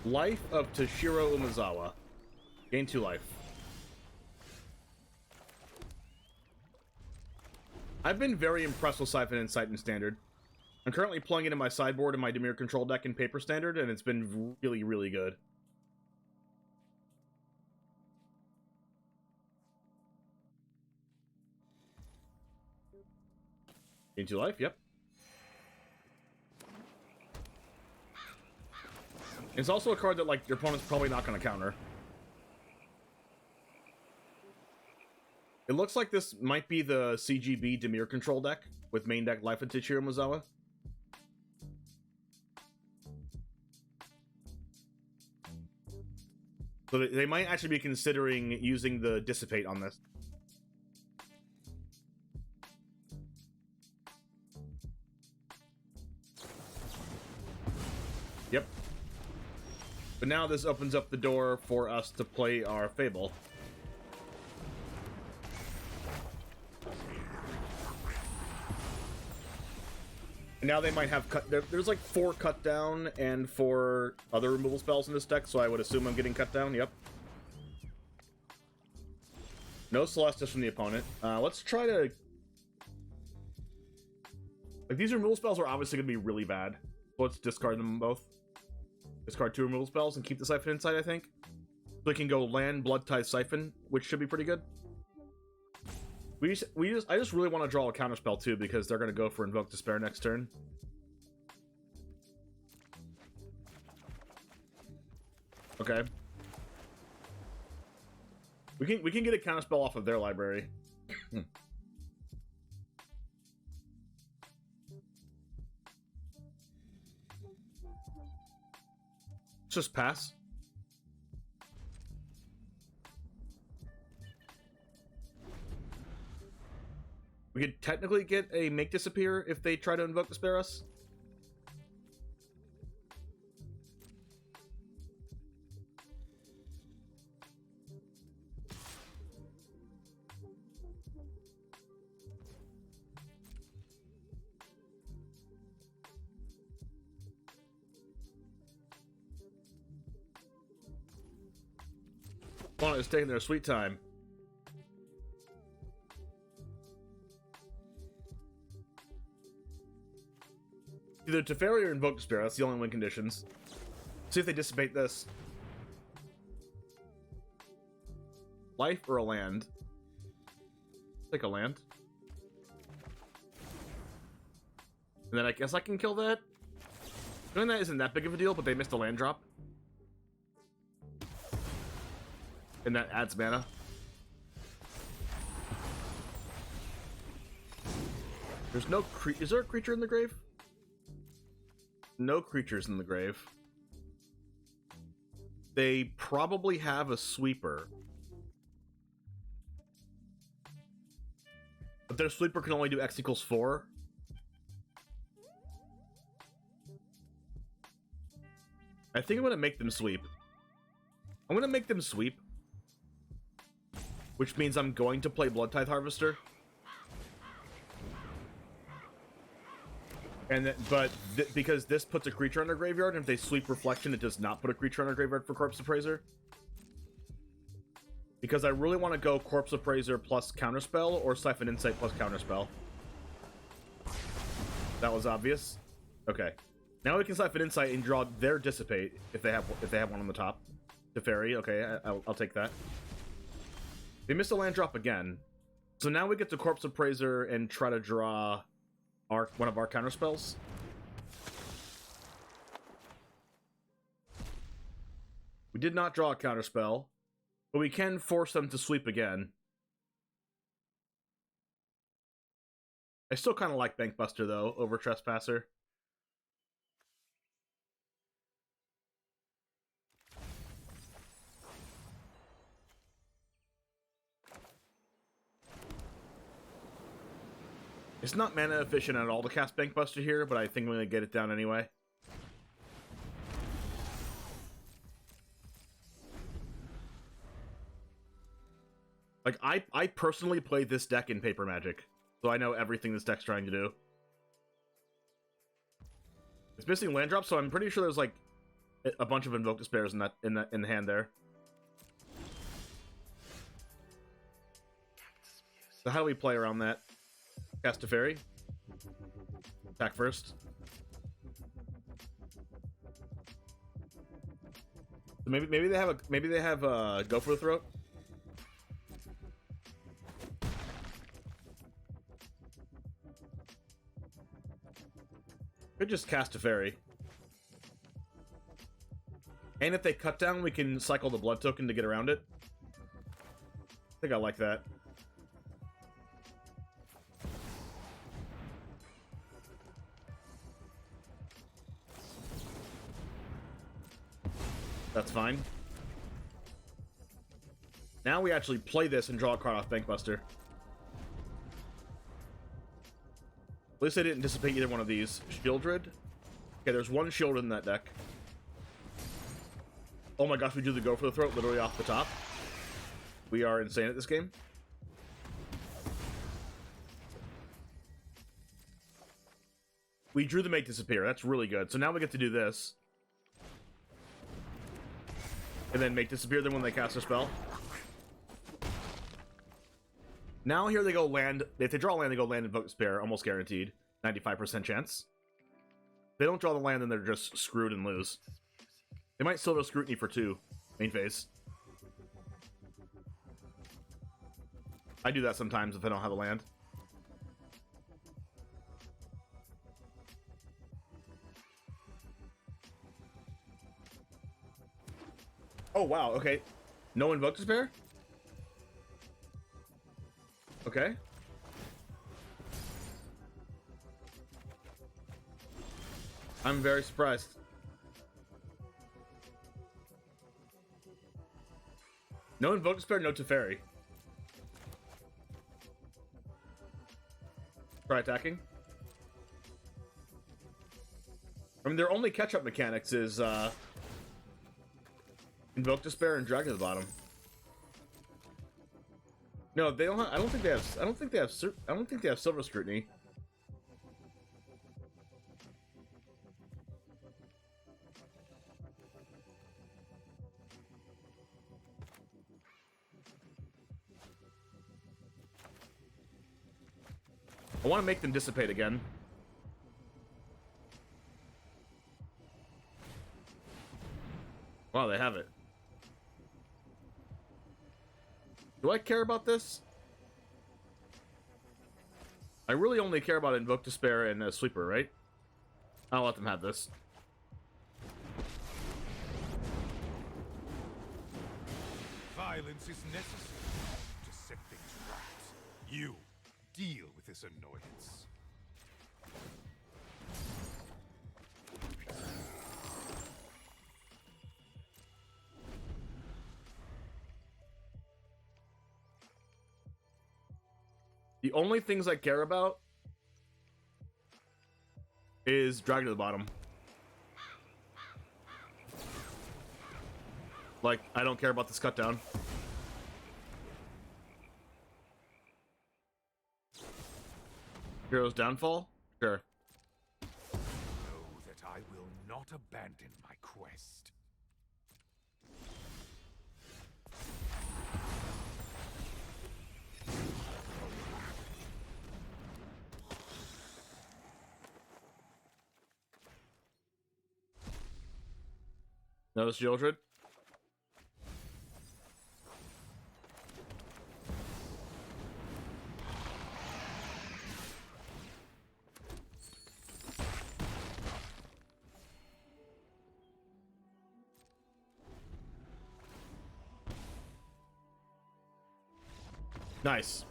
Life of Toshiro Umezawa. Gain 2 life. I've been very impressed with Siphon Insight in Standard. I'm currently playing it in my sideboard in my Dimir control deck in Paper Standard, and it's been really, really good. Gain 2 life, yep. It's also a card that, like, your opponent's probably not going to counter. It looks like this might be the CGB Dimir control deck with main deck Life of Toshiro Umezawa. So they might actually be considering using the Dissipate on this. Yep. But now this opens up the door for us to play our Fable. And now they might have there's like 4 cut down and 4 other removal spells in this deck, so I would assume I'm getting cut down. Yep. No Celestis from the opponent. Let's try to... Like, these removal spells are obviously going to be really bad. Let's discard them both. Discard 2 removal spells and keep the Siphon inside, I think. So we can go land, Blood Tithe, Siphon, which should be pretty good. I just really want to draw a counterspell too, because they're going to go for Invoke Despair next turn. Okay. We can get a counterspell off of their library. Just pass. We could technically get a Make Disappear if they try to Invoke Despair us. Opponent is taking their sweet time. Either Teferi or Invoke Despair, that's the only win conditions. See if they dissipate this. Life or a land? Take a land. And then I guess I can kill that? Doing that isn't that big of a deal, but they missed a land drop. And that adds mana. There's no is there a creature in the grave? No creatures in the grave. They probably have a sweeper. But their sweeper can only do X equals 4. I think I'm going to make them sweep. I'm going to make them sweep. Which means I'm going to play Blood Tithe Harvester. And because this puts a creature on their graveyard, and if they sweep Reflection, it does not put a creature on their graveyard for Corpse Appraiser. Because I really want to go Corpse Appraiser plus Counterspell, or Siphon Insight plus Counterspell. That was obvious. Okay. Now we can Siphon Insight and draw their Dissipate if they have one on the top. Teferi, okay, I'll take that. They missed a land drop again. So now we get to Corpse Appraiser and try to draw one of our counterspells. We did not draw a counterspell, but we can force them to sweep again. I still kind of like Bankbuster, though, over Trespasser. It's not mana efficient at all to cast Bankbuster here, but I think I'm going to get it down anyway. Like, I personally play this deck in Paper Magic, so I know everything this deck's trying to do. It's missing land drops, so I'm pretty sure there's like a bunch of Invoke Despairs in the hand there. So how do we play around that? Cast Teferi. Attack first. So maybe they have Go for the Throat. Could just cast Teferi. And if they cut down, we can cycle the Blood Token to get around it. I think I like that. That's fine. Now we actually play this and draw a card off Bankbuster. At least I didn't dissipate either one of these. Shieldred. Okay, there's one Shieldred in that deck. Oh my gosh, we do the go for the throat literally off the top. We are insane at this game. We drew the Make Disappear. That's really good. So now we get to do this. And then Make Disappear them when they cast a spell. Now here they go land. If they draw land, they go land Invoke Despair. Almost guaranteed. 95% chance. If they don't draw the land, then they're just screwed and lose. They might still go Scrutiny for 2. Main phase. I do that sometimes if I don't have a land. Oh, wow, okay. No Invoke Despair? Okay. I'm very surprised. No Invoke Despair, no Teferi. Try attacking. I mean, their only catch-up mechanics is, Invoke Despair and drag to the bottom. No, they don't. I don't think they have. I don't think they have. I don't think they have Silver Scrutiny. I want to make them dissipate again. Wow, they have it. Do I care about this? I really only care about Invoke Despair and Sweeper, right? I'll let them have this. Violence is necessary to set things right. You deal with this annoyance. The only things I care about is drag to the bottom. Like, I don't care about this cut down. Hero's Downfall? Sure. Know that I will not abandon my quest. Notice Shieldred? Nice.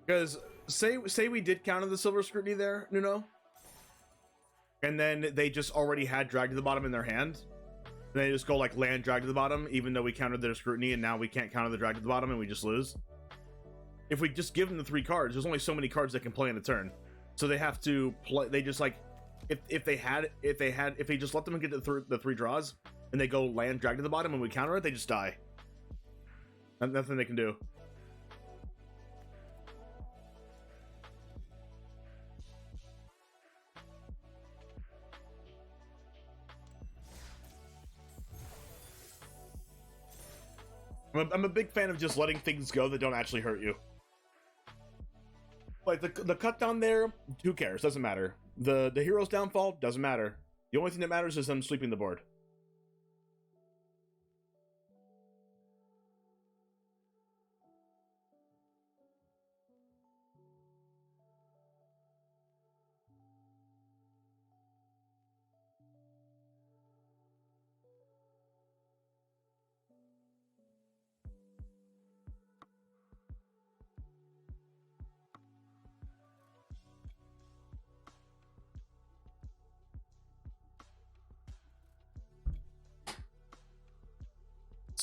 Because say we did counter the Silver Scrutiny there, Nuno, and then they just already had drag to the bottom in their hand. And they just go like land drag to the bottom, even though we countered their Scrutiny, and now we can't counter the drag to the bottom, and we just lose. If we just give them the 3 cards, there's only so many cards they can play in a turn, so they have to play. They just like if they just let them get the 3 draws, and they go land drag to the bottom, and we counter it, they just die. Nothing they can do. I'm a big fan of just letting things go that don't actually hurt you. Like the cut down there, who cares? Doesn't matter. The hero's downfall doesn't matter. The only thing that matters is them sweeping the board.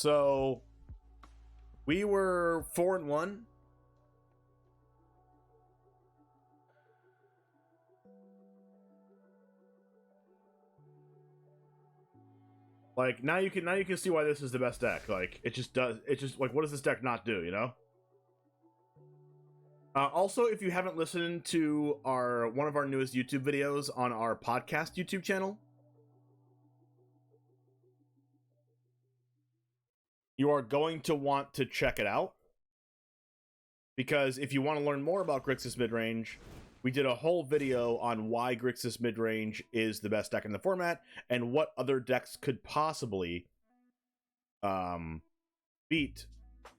So we were 4-1. Like now you can see why this is the best deck. Like it just like, what does this deck not do, you know? Also, if you haven't listened to one of our newest YouTube videos on our podcast YouTube channel, you are going to want to check it out, because if you want to learn more about Grixis midrange, we did a whole video on why Grixis midrange is the best deck in the format and what other decks could possibly beat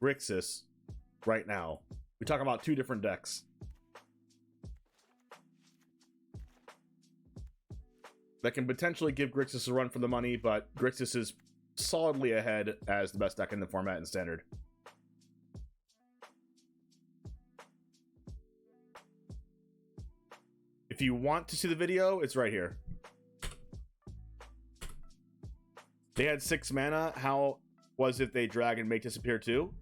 Grixis right now. We talk about 2 different decks. That can potentially give Grixis a run for the money, but Grixis is solidly ahead as the best deck in the format in Standard. If you want to see the video, it's right here. They had 6 mana. How was it they drag and make disappear too?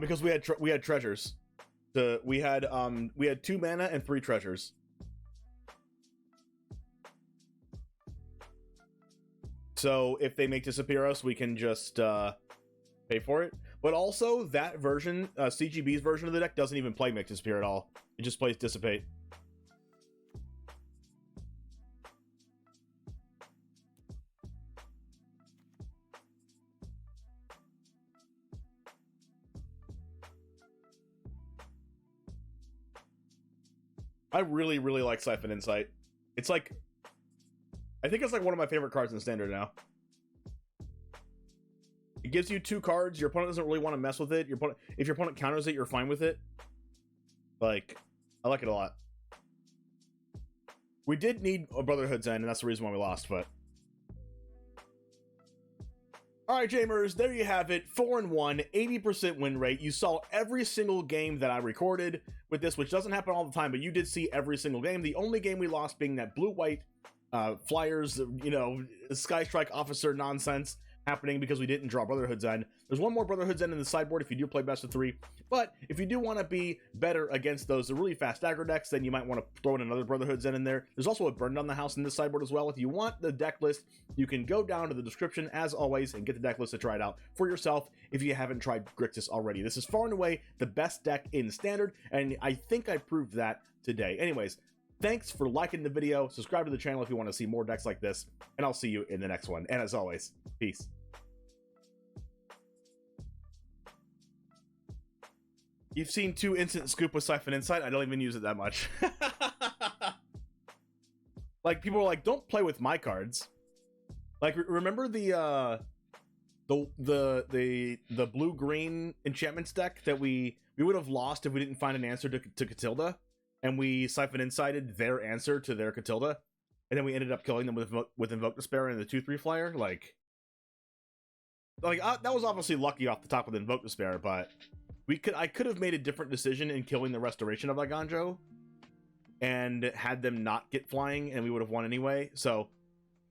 Because we had treasures. We had 2 mana and 3 treasures. So if they make disappear us, we can just pay for it. But also that version, CGB's version of the deck, doesn't even play make disappear at all. It just plays dissipate. I really, really like Siphon Insight. It's like, I think it's like one of my favorite cards in Standard now. It gives you 2 cards. Your opponent doesn't really want to mess with it. If your opponent counters it, you're fine with it. Like, I like it a lot. We did need a Brotherhood's End, and that's the reason why we lost, but... Alright, Jamers, there you have it. 4-1, 80% win rate. You saw every single game that I recorded with this, which doesn't happen all the time, but you did see every single game. The only game we lost being that blue-white Flyers, you know, Sky Strike Officer nonsense happening because we didn't draw Brotherhood's End. There's one more Brotherhood's End in the sideboard if you do play best of 3, but if you do want to be better against the really fast aggro decks, then you might want to throw in another Brotherhood's End in there. There's also a Burn Down the House in this sideboard as well. If you want the deck list, you can go down to the description as always and get the deck list to try it out for yourself if you haven't tried Grixis already. This is far and away the best deck in Standard, and I think I proved that today. Anyways, thanks for liking the video, subscribe to the channel if you want to see more decks like this, and I'll see you in the next one. And as always, peace. You've seen 2 instant scoop with Siphon Insight. I don't even use it that much. Like, people are like, don't play with my cards. Like, remember the blue-green enchantments deck that we would have lost if we didn't find an answer to Catilda? And we Siphon Insighted their answer to their Catilda, and then we ended up killing them with Invoke Despair and the 2/3 flyer. Like that was obviously lucky off the top with Invoke Despair, but I could have made a different decision in killing the Restoration of Aganjo and had them not get flying, and we would have won anyway. So,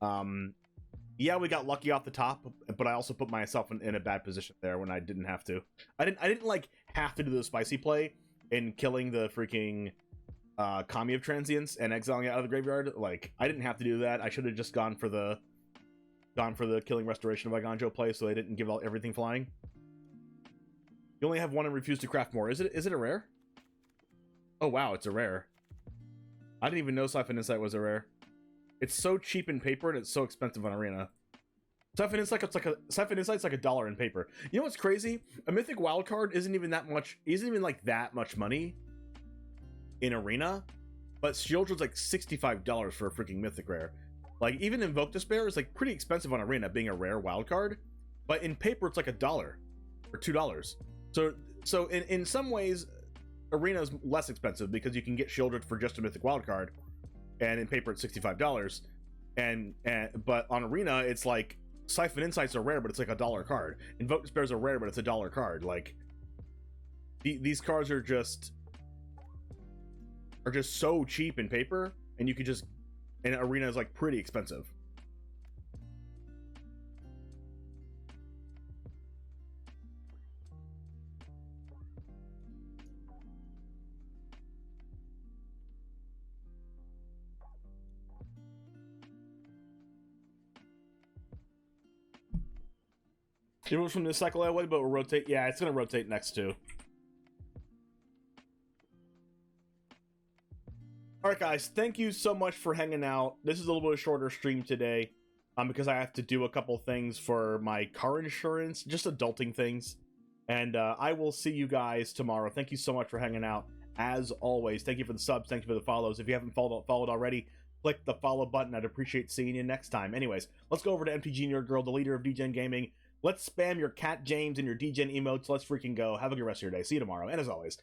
yeah, we got lucky off the top, but I also put myself in a bad position there when I didn't have to. I didn't like have to do the spicy play in killing the freaking Kami of Transience and exiling it out of the graveyard. Like, I didn't have to do that. I should have just gone for the killing Restoration of Aganjo play, so they didn't give out everything flying. You only have 1 and refuse to craft more. Is it a rare? Oh wow, it's a rare. I didn't even know Siphon Insight was a rare. It's so cheap in paper and it's so expensive on Arena. Siphon Insight's like $1 in paper. You know what's crazy? A Mythic Wildcard isn't even like that much money in Arena, but Shieldred's like $65 for a freaking Mythic rare. Like, even Invoke Despair is like pretty expensive on Arena, being a rare wildcard, but in paper it's like $1 or $2. So in some ways, Arena is less expensive because you can get Shieldred for just a Mythic Wildcard, and in paper it's $65. But on Arena, it's like Siphon Insight's a rare, but it's like $1 card. Invoke Despair's a rare, but it's $1 card. Like, these cards are just so cheap in paper, and you could just, and Arena is like pretty expensive. It was from this cycle that way, but we'll rotate. Yeah, it's gonna rotate next too. All right, guys, thank you so much for hanging out. This is a little bit of a shorter stream today, because I have to do a couple things for my car insurance, just adulting things. And I will see you guys tomorrow. Thank you so much for hanging out. As always, thank you for the subs. Thank you for the follows. If you haven't followed already, click the follow button. I'd appreciate seeing you next time. Anyways, let's go over to MTG Nerd Girl, the leader of DGen Gaming. Let's spam your Cat James and your DGen emotes. Let's freaking go. Have a good rest of your day. See you tomorrow. And as always,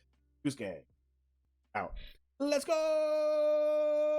Goose Gang out. Let's go!